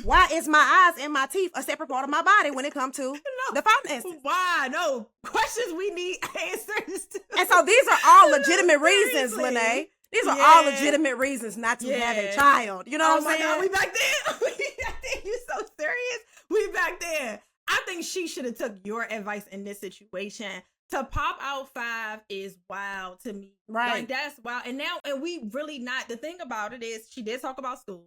Speaker 1: Why is my eyes and my teeth a separate part of my body when it comes to the finances?
Speaker 2: Why? No. Questions we need answers to.
Speaker 1: And so these are all legitimate reasons, Lynee. These are all legitimate reasons not to have a child. You know what I'm saying?
Speaker 2: God, we back there. You so serious? We back there. I think she should have took your advice in this situation. To pop out 5 is wild to me.
Speaker 1: Right.
Speaker 2: Like, that's wild. And we really not, the thing about it is she did talk about school.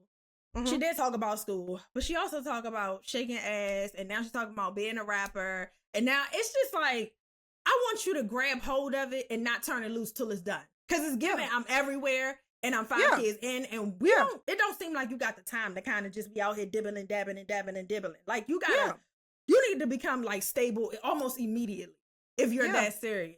Speaker 2: She did talk about school, but she also talked about shaking ass, and now she's talking about being a rapper. And now it's just like, I want you to grab hold of it and not turn it loose till it's done. Because it's given, I'm everywhere, and I'm 5 kids in, and it don't seem like you got the time to kind of just be out here dibbling, dabbing, and dabbing, and dibbling. Like, you gotta, you need to become like stable almost immediately if you're that serious.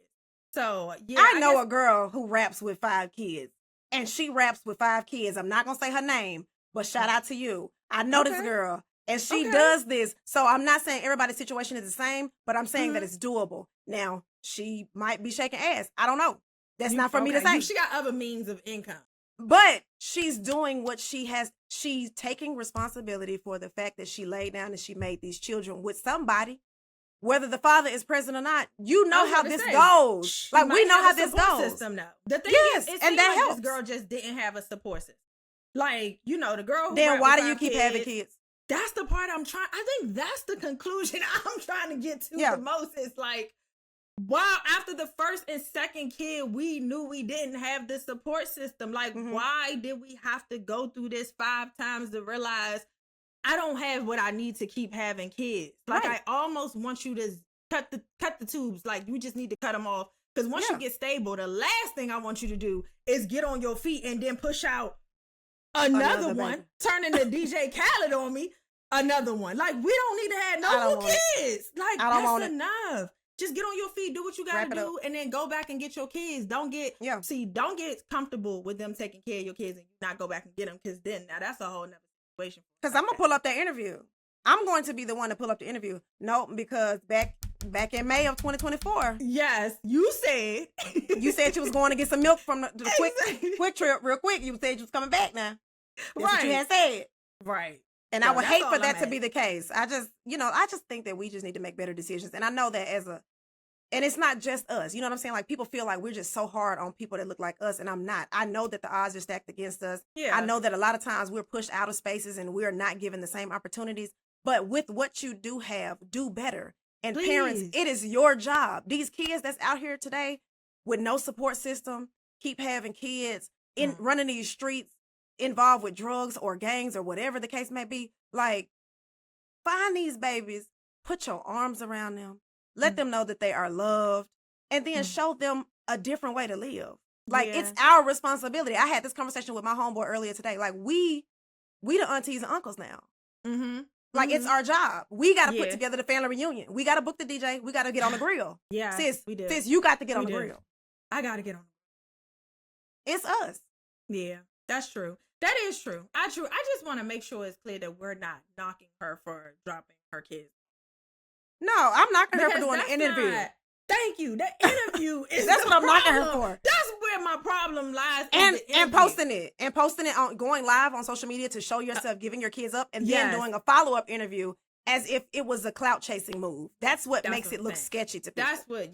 Speaker 2: So,
Speaker 1: I know a girl who raps with 5 kids, and she raps with 5 kids. I'm not gonna say her name, but shout out to you. I know this girl, and she does this. So I'm not saying everybody's situation is the same, but I'm saying that it's doable. Now, she might be shaking ass. I don't know. That's not for me to say.
Speaker 2: She got other means of income.
Speaker 1: But she's doing what she has. She's taking responsibility for the fact that she laid down and she made these children with somebody. Whether the father is present or not, you know how this goes. Like, we know how this goes.
Speaker 2: System now. The thing is, it
Speaker 1: and that helps.
Speaker 2: This girl just didn't have a support system. Like, you know, the girl who
Speaker 1: then why do you keep having kids?
Speaker 2: That's the part I think that's the conclusion I'm trying to get to the most. Is like, wow, after the first and second kid, we knew we didn't have the support system. Like, why did we have to go through this 5 times to realize I don't have what I need to keep having kids? Like, I almost want you to cut the tubes. Like, you just need to cut them off. Because once you get stable, the last thing I want you to do is get on your feet and then push out another one, turning the DJ Khaled on me, another one. Like, we don't need to have no more kids. Like, that's enough. Just get on your feet, do what you gotta do, and then go back and get your kids. Don't get comfortable with them taking care of your kids and not go back and get them, because then now that's a whole nother situation.
Speaker 1: Because I'm gonna pull up that interview. I'm going to be the one to pull up the interview. No, because back in May of 2024.
Speaker 2: Yes, you said
Speaker 1: you was going to get some milk from the quick trip real quick. You said you was coming back now. That's what you had said.
Speaker 2: Right.
Speaker 1: And I would hate for that to be the case. I just think that we just need to make better decisions. And I know that and it's not just us. You know what I'm saying? Like, people feel like we're just so hard on people that look like us, and I'm not. I know that the odds are stacked against us. Yeah. I know that a lot of times we're pushed out of spaces and we're not given the same opportunities. But with what you do have, do better. And parents, it is your job. These kids that's out here today with no support system, keep having kids, running these streets, involved with drugs or gangs or whatever the case may be. Like, find these babies, put your arms around them, let them know that they are loved, and then show them a different way to live. Like, it's our responsibility. I had this conversation with my homeboy earlier today. Like, we the aunties and uncles now. Like, it's our job. We got to put together the family reunion. We got to book the DJ. We got to get on the grill. Sis, we do. Sis, you got to get on the grill.
Speaker 2: I got to get on.
Speaker 1: It's us.
Speaker 2: Yeah, that's true. That is true. I just want to make sure it's clear that we're not knocking her for dropping her kids.
Speaker 1: No, I'm knocking her for doing an interview.
Speaker 2: Thank you. That interview is
Speaker 1: that's what I'm knocking her for.
Speaker 2: That's where my problem lies.
Speaker 1: And posting it on going live on social media to show yourself giving your kids up, and then doing a follow-up interview as if it was a clout chasing move. That's what makes it look sketchy to people.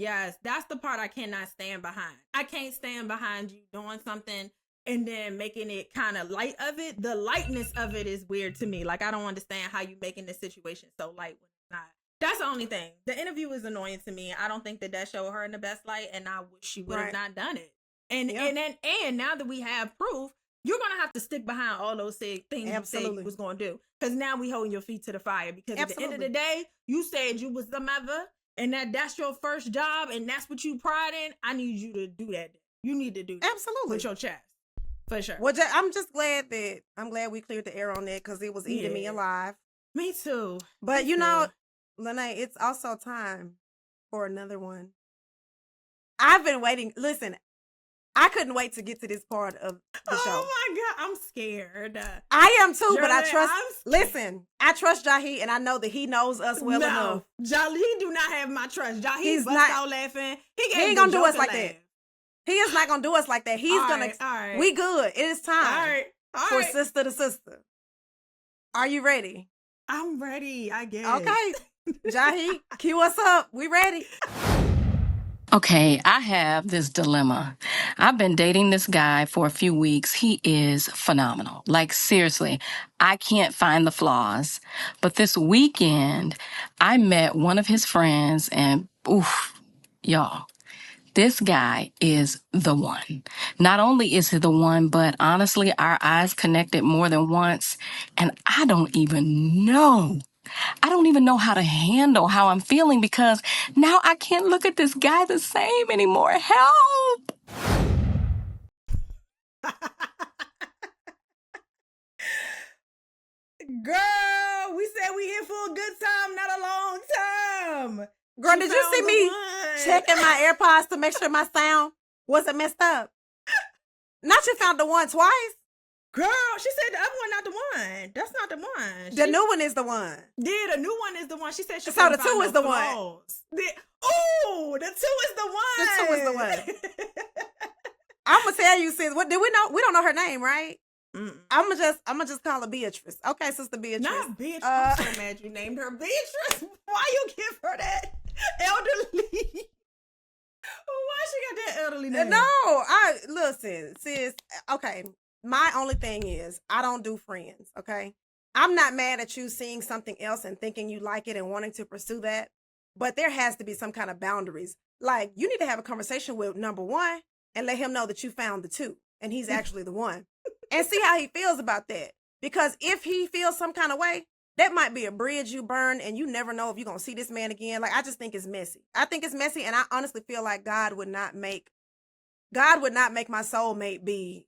Speaker 2: That's the part I cannot stand behind. I can't stand behind you doing something and then making it kind of light of it. The lightness of it is weird to me. Like, I don't understand how you making this situation so light when it's not. That's the only thing. The interview is annoying to me. I don't think that showed her in the best light, and I wish she would have not done it. And now that we have proof, you're gonna have to stick behind all those things you said you was gonna do. Because now we holding your feet to the fire. Because at the end of the day, you said you was the mother, and that's your first job, and that's what you pride in. I need you to do that. You need to do that.
Speaker 1: Absolutely.
Speaker 2: With your chest. For sure.
Speaker 1: Well, I'm just glad we cleared the air on that, because it was eating me alive.
Speaker 2: Me too.
Speaker 1: But you know, Lynee, it's also time for another one. I've been waiting. Listen, I couldn't wait to get to this part of the show.
Speaker 2: Oh my God, I'm scared.
Speaker 1: I am too, but I trust. Listen, I trust Jahi, and I know that he knows us well enough.
Speaker 2: Jahi do not have my trust. Jahi bust out laughing. He
Speaker 1: ain't gonna do us like that. He is not gonna do us like that. He's gonna.
Speaker 2: Right.
Speaker 1: We good. It is time for
Speaker 2: right.
Speaker 1: Sista to Sista. Are you ready?
Speaker 2: I'm ready. I guess.
Speaker 1: Okay. Jahi, cue us up. We ready.
Speaker 5: Okay, I have this dilemma. I've been dating this guy for a few weeks. He is phenomenal. Like, seriously, I can't find the flaws. But this weekend, I met one of his friends and, oof, y'all, This guy is the one. Not only is he the one, but honestly, our eyes connected more than once. And I don't even know how to handle how I'm feeling because now I can't look at this guy the same anymore. Help!
Speaker 2: Girl, we said we here for a good time, not a long time.
Speaker 1: Girl, did you see me checking my AirPods to make sure my sound wasn't messed up? Not you found the one twice.
Speaker 2: Girl, she said the other one not the one. That's not the one.
Speaker 1: The new one is the one.
Speaker 2: Yeah, the new one is the one. She said she
Speaker 1: So the
Speaker 2: couldn't
Speaker 1: two
Speaker 2: find
Speaker 1: is
Speaker 2: no
Speaker 1: the one.
Speaker 2: flaws. Oh, the two is the one.
Speaker 1: The two is the one. I'm gonna tell you, sis. What do we know? We don't know her name, right? I'm gonna just call her Beatrice. Okay, Sister Beatrice.
Speaker 2: Not Beatrice. I'm so mad you named her Beatrice. Why you give her that elderly? Why she got that elderly name?
Speaker 1: No, listen, sis. Okay, my only thing is I don't do friends. Okay, I'm not mad at you seeing something else and thinking you like it and wanting to pursue that, but there has to be some kind of boundaries. Like you need to have a conversation with number one and let him know that you found the two and he's actually the one. And see how he feels about that. Because if he feels some kind of way, that might be a bridge you burn and you never know if you're going to see this man again. Like, I just think it's messy. I think it's messy, and I honestly feel like God would not make my soulmate be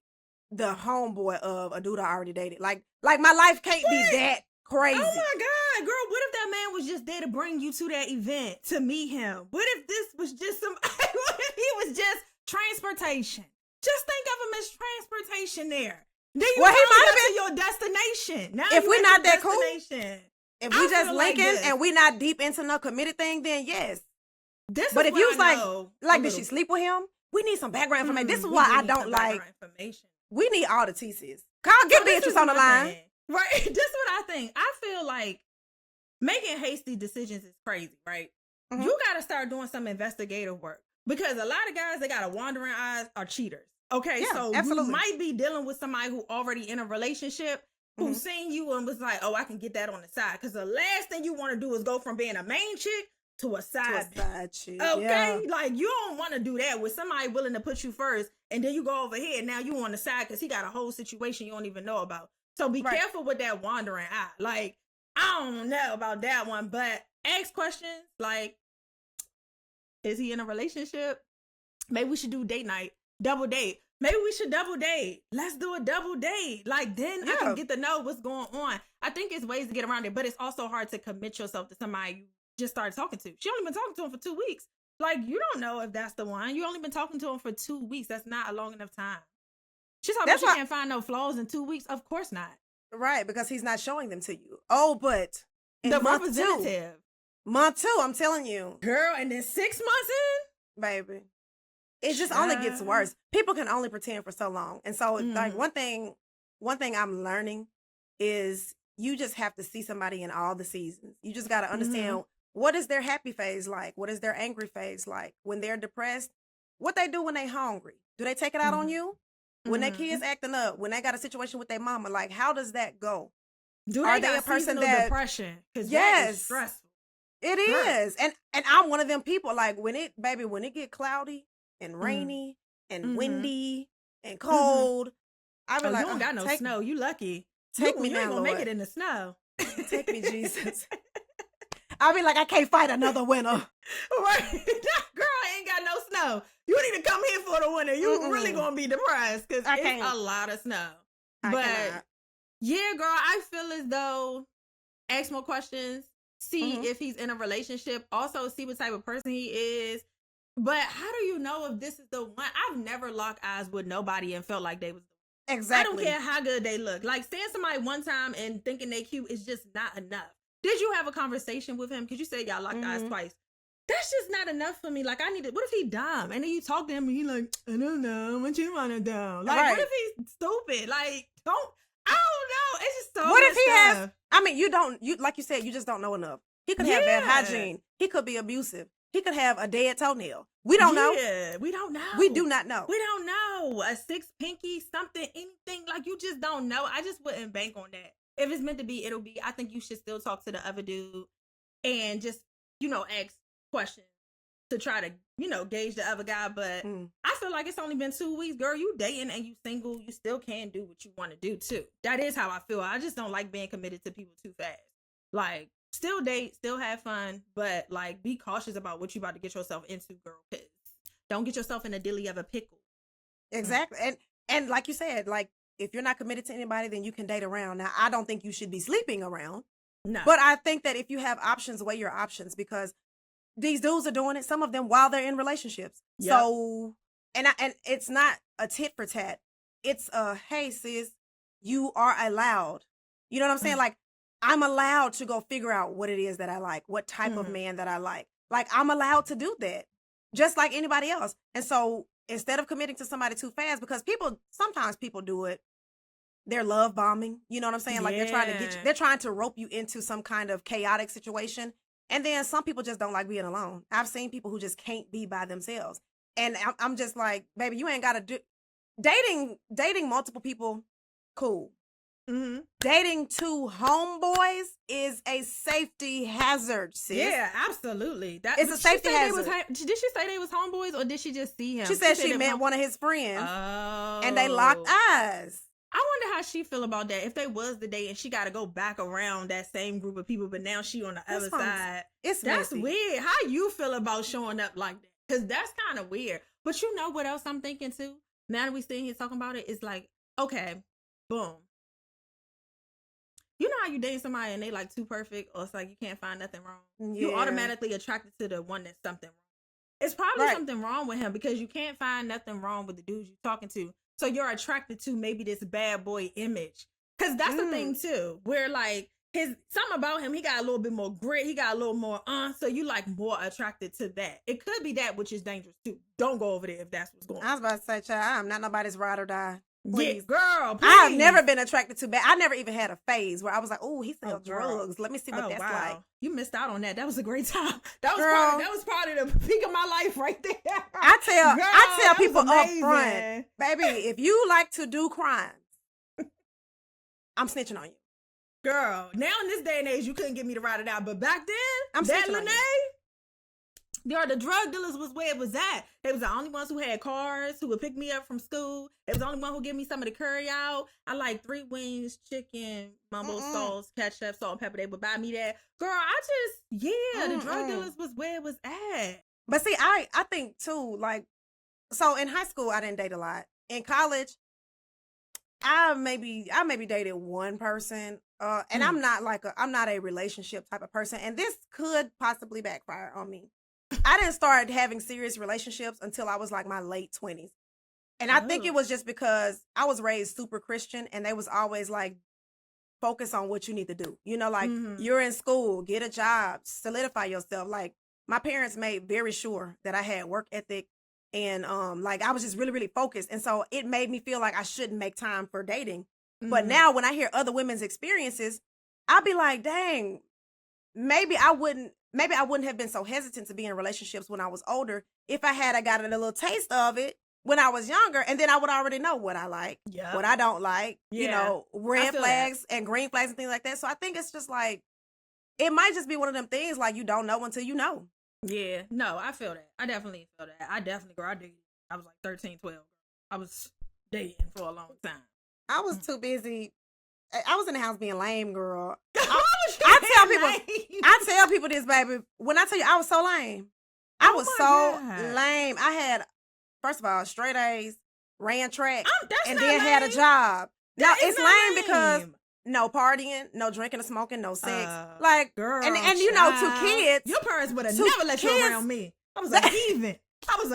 Speaker 1: the homeboy of a dude I already dated. Like my life can't be that crazy.
Speaker 2: Oh my God, girl, what if that man was just there to bring you to that event, to meet him? What if this was just what if he was just transportation? Just think of him as transportation there. Then you
Speaker 1: he might have
Speaker 2: been to your destination. Now
Speaker 1: if we're not that cool, if we just
Speaker 2: like
Speaker 1: linking and we not deep into no committed thing, then yes.
Speaker 2: But
Speaker 1: if you was like, did she sleep with him? We need some background information. This is why I don't like. We need all the TCs. Get Beatrice on the line.
Speaker 2: Right. This is what I think. I feel like making hasty decisions is crazy, right? Mm-hmm. You got to start doing some investigative work because a lot of guys that got a wandering eyes are cheaters. Okay, yeah, so absolutely. You might be dealing with somebody who already in a relationship who's seen you and was like, oh, I can get that on the side. Because the last thing you want to do is go from being a main chick to a side chick. Okay, yeah. Like you don't want to do that with somebody willing to put you first, and then you go over here and now you on the side because he got a whole situation you don't even know about. So be careful with that wandering eye. Like I don't know about that one, but ask questions like, is he in a relationship? Maybe we should do date night. Double date. Maybe we should double date. Let's do a double date. Like then I can get to know what's going on. I think it's ways to get around it, but it's also hard to commit yourself to somebody you just started talking to. She only been talking to him for 2 weeks. Like you don't know if that's the one. You only been talking to him for 2 weeks. That's not a long enough time. She's talking about you can't find no flaws in 2 weeks. Of course not.
Speaker 1: Right, because he's not showing them to you. Oh, but in
Speaker 2: the
Speaker 1: month
Speaker 2: representative.
Speaker 1: Month 2, I'm telling you.
Speaker 2: Girl, and then 6 months in?
Speaker 1: Baby. It just only gets worse. People can only pretend for so long. And so like one thing I'm learning is you just have to see somebody in all the seasons. You just got to understand what is their happy phase like? What is their angry phase like? When they're depressed, what they do when they hungry? Do they take it out on you? When their kids acting up, when they got a situation with their mama, like how does that go?
Speaker 2: Are they a person that depression? Because that is stressful.
Speaker 1: It is. And I'm one of them people like when it get cloudy and rainy and windy and cold. I be like,
Speaker 2: you don't got no snow. You lucky.
Speaker 1: Take me
Speaker 2: you
Speaker 1: now,
Speaker 2: ain't gonna
Speaker 1: Lord.
Speaker 2: make it in the snow.
Speaker 1: Take me, Jesus. I be like, I can't fight another winter.
Speaker 2: Right. Girl, I ain't got no snow. You need to come here for the winter. You really gonna be depressed because it's a lot of snow. Yeah, girl, I feel as though ask more questions, see if he's in a relationship, also see what type of person he is. But how do you know if this is the one? I've never locked eyes with nobody and felt like they was the one.
Speaker 1: Exactly.
Speaker 2: I don't care how good they look. Like seeing somebody one time and thinking they cute is just not enough. Did you have a conversation with him? Because you said y'all locked eyes twice. That's just not enough for me. Like I needed. What if he dumb? And then you talk to him and he like, I don't know. What you want to do? Like what if he's stupid? Like I don't know. It's just so.
Speaker 1: What if he has? I mean, you like you said, you just don't know enough. He could have bad hygiene. He could be abusive. He could have a dead toenail. We don't know.
Speaker 2: Yeah, we don't know.
Speaker 1: We do not know.
Speaker 2: We don't know. A 6 pinky, something, anything. Like, you just don't know. I just wouldn't bank on that. If it's meant to be, it'll be. I think you should still talk to the other dude and just, ask questions. to try to, gauge the other guy. But I feel like it's only been 2 weeks, girl. You dating and you single, you still can do what you want to do too. That is how I feel. I just don't like being committed to people too fast. Like, still date, still have fun, but like, be cautious about what you about to get yourself into, girl. 'Cause don't get yourself in a dilly of a pickle.
Speaker 1: Exactly. And like you said, like, if you're not committed to anybody, then you can date around. Now, I don't think you should be sleeping around.
Speaker 2: No.
Speaker 1: But I think that if you have options, weigh your options, because these dudes are doing it, some of them while they're in relationships.
Speaker 2: Yep.
Speaker 1: So, and it's not a tit for tat. It's a, hey, sis, you are allowed. You know what I'm saying? Like, I'm allowed to go figure out what it is that I like, what type of man that I like. Like, I'm allowed to do that, just like anybody else. And so instead of committing to somebody too fast, because sometimes people do it, they're love bombing. You know what I'm saying? Like, they're trying to rope you into some kind of chaotic situation. And then some people just don't like being alone. I've seen people who just can't be by themselves. And I'm just like, baby, you ain't got to do dating multiple people. Cool.
Speaker 2: Mm-hmm.
Speaker 1: Dating two homeboys is a safety hazard, sis.
Speaker 2: Yeah, absolutely.
Speaker 1: It's a safety hazard.
Speaker 2: Did she say they was homeboys, or did she just see him?
Speaker 1: She said she met one of his friends.
Speaker 2: Oh.
Speaker 1: And they locked eyes.
Speaker 2: I wonder how she feel about that. If they was the date and she got to go back around that same group of people, but now she on the other side.
Speaker 1: That's
Speaker 2: messy. Weird. How you feel about showing up like that? Because that's kind of weird. But you know what else I'm thinking too? Now that we sitting here talking about it, it's like, okay, boom. You know how you date somebody and they like too perfect, or it's like you can't find nothing wrong? Yeah. You automatically attracted to the one that's something wrong. It's probably something wrong with him, because you can't find nothing wrong with the dudes you're talking to. So you're attracted to maybe this bad boy image. Because that's the thing too, where like something about him, he got a little bit more grit, he got a little more so you like more attracted to that. It could be that, which is dangerous too. Don't go over there if that's what's going on.
Speaker 1: I was about to say, child, I'm not nobody's ride or die. Please.
Speaker 2: Yeah, girl, please.
Speaker 1: I've never been attracted to bad. I never even had a phase where I was like, oh, he sells drugs. Let me see what that's like.
Speaker 2: You missed out on that. That was a great time. That was part of the peak of my life right there.
Speaker 1: I tell people up front, baby, if you like to do crimes, I'm snitching on you.
Speaker 2: Girl, now in this day and age, you couldn't get me to ride it out. But back then,
Speaker 1: I'm snitching on you.
Speaker 2: The drug dealers was where it was at. They was the only ones who had cars, who would pick me up from school. They was the only one who give me some of the curry out. I like 3 wings, chicken, mumbo sauce, ketchup, salt, and pepper. They would buy me that. Girl, the drug dealers was where it was at.
Speaker 1: But see, I think too, like, so in high school, I didn't date a lot. In college, I maybe dated one person. And I'm not a relationship type of person. And this could possibly backfire on me. I didn't start having serious relationships until I was like my late 20s. And I think it was just because I was raised super Christian, and they was always like, focus on what you need to do. You know, like, you're in school, get a job, solidify yourself. Like, my parents made very sure that I had work ethic, and like, I was just really, really focused. And so it made me feel like I shouldn't make time for dating. But now when I hear other women's experiences, I'll be like, dang, maybe I wouldn't have been so hesitant to be in relationships when I was older if I got a little taste of it when I was younger, and then I would already know what I like, what I don't like, you know, red flags and green flags and things like that. So I think it's just like, it might just be one of them things like you don't know until you know.
Speaker 2: Yeah, no, I feel that. I definitely feel that. I dated. I was like 13, 12. I was dating for a long time.
Speaker 1: I was too busy. I was in the house being lame, girl. I tell people this, baby. When I tell you I was so lame, I was so lame. I had, first of all, straight A's, ran track, and then had a job. Now it's lame because no partying, no drinking or smoking, no sex. Like, girl, and you know, 2 kids.
Speaker 2: Your parents would have never let you around me. I was a heathen. Child.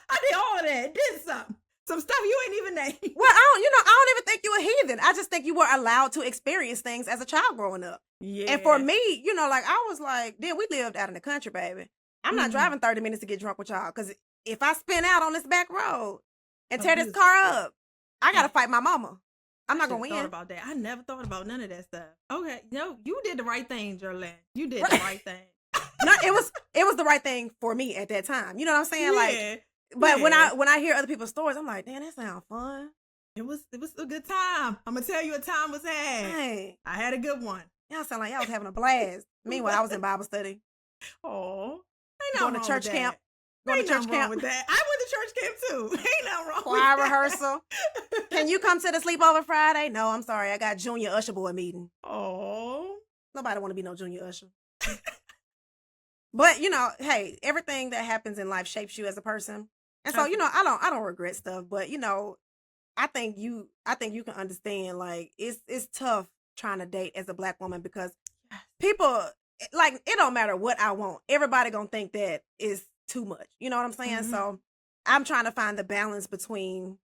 Speaker 2: I did all that. Did something. Some stuff you ain't even named.
Speaker 1: Well, I don't even think you a heathen. I just think you were allowed to experience things as a child growing up. Yeah. And for me, you know, like, I was like, then we lived out in the country, baby. I'm not driving 30 minutes to get drunk with y'all, because if I spin out on this back road and tear this car up, I got to fight my mama. I'm not going to win.
Speaker 2: Thought about that. I never thought about none of that stuff. Okay. No, you did the right thing, Jerrilyn. You did the right thing.
Speaker 1: No, it was the right thing for me at that time. You know what I'm saying? Like, but when I hear other people's stories, I'm like, damn, that sounds fun.
Speaker 2: It was a good time. I'm gonna tell you, a time was had.
Speaker 1: Hey,
Speaker 2: I had a good one.
Speaker 1: Y'all sound like y'all was having a blast. Meanwhile, I was in Bible study.
Speaker 2: Oh,
Speaker 1: Going to church camp.
Speaker 2: Ain't nothing wrong with that. I went to church camp too. Ain't nothing wrong with
Speaker 1: Choir
Speaker 2: that.
Speaker 1: rehearsal. Can you come to the sleepover Friday? No, I'm sorry. I got junior usher boy meeting.
Speaker 2: Oh.
Speaker 1: Nobody want to be no junior usher. But, hey, everything that happens in life shapes you as a person. And so, I don't regret stuff, but I think you can understand, like, it's tough trying to date as a Black woman because people, like, it don't matter what I want. Everybody gonna think that is too much. You know what I'm saying?
Speaker 2: Mm-hmm.
Speaker 1: So I'm trying to find the balance between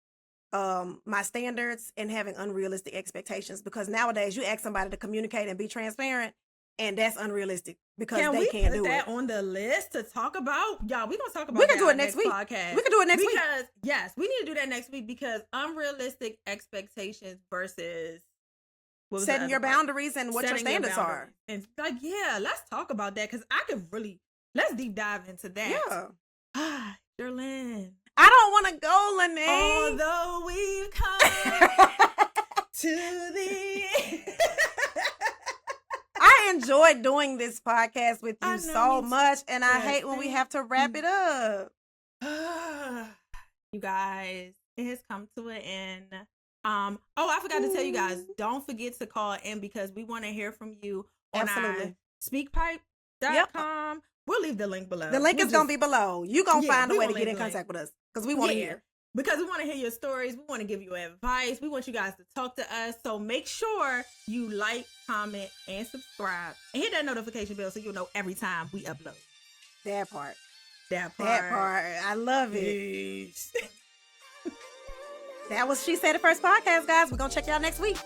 Speaker 1: my standards and having unrealistic expectations, because nowadays you ask somebody to communicate and be transparent, and that's unrealistic because they can't do it.
Speaker 2: Can we put that on the list to talk about? Y'all, we're going to talk about
Speaker 1: We
Speaker 2: that
Speaker 1: can do it
Speaker 2: next
Speaker 1: week.
Speaker 2: podcast.
Speaker 1: We can do it next week.
Speaker 2: Because, yes, we need to do that next week because unrealistic expectations versus
Speaker 1: setting your boundaries and what your standards are.
Speaker 2: And like, yeah, let's talk about that because I could really, let's deep dive into that.
Speaker 1: Yeah.
Speaker 2: Jerrilyn.
Speaker 1: I don't want to go, Lynee.
Speaker 2: Although we've come to the end.
Speaker 1: I enjoyed doing this podcast with you so
Speaker 2: me
Speaker 1: much, and I
Speaker 2: Yes,
Speaker 1: hate when we have to wrap it up.
Speaker 2: You guys, it has come to an end. I forgot to tell you guys, don't forget to call in because we want to hear from you on our speakpipe.com. We'll leave the link below.
Speaker 1: The link is going to be below. You're going to find a way to get in contact with us because we want to hear.
Speaker 2: Because we want to hear your stories. We want to give you advice. We want you guys to talk to us. So make sure you like, comment, and subscribe. And hit that notification bell so you'll know every time we upload.
Speaker 1: That part.
Speaker 2: That part.
Speaker 1: I love it. That was She Said It First podcast, guys. We're going to check y'all next week.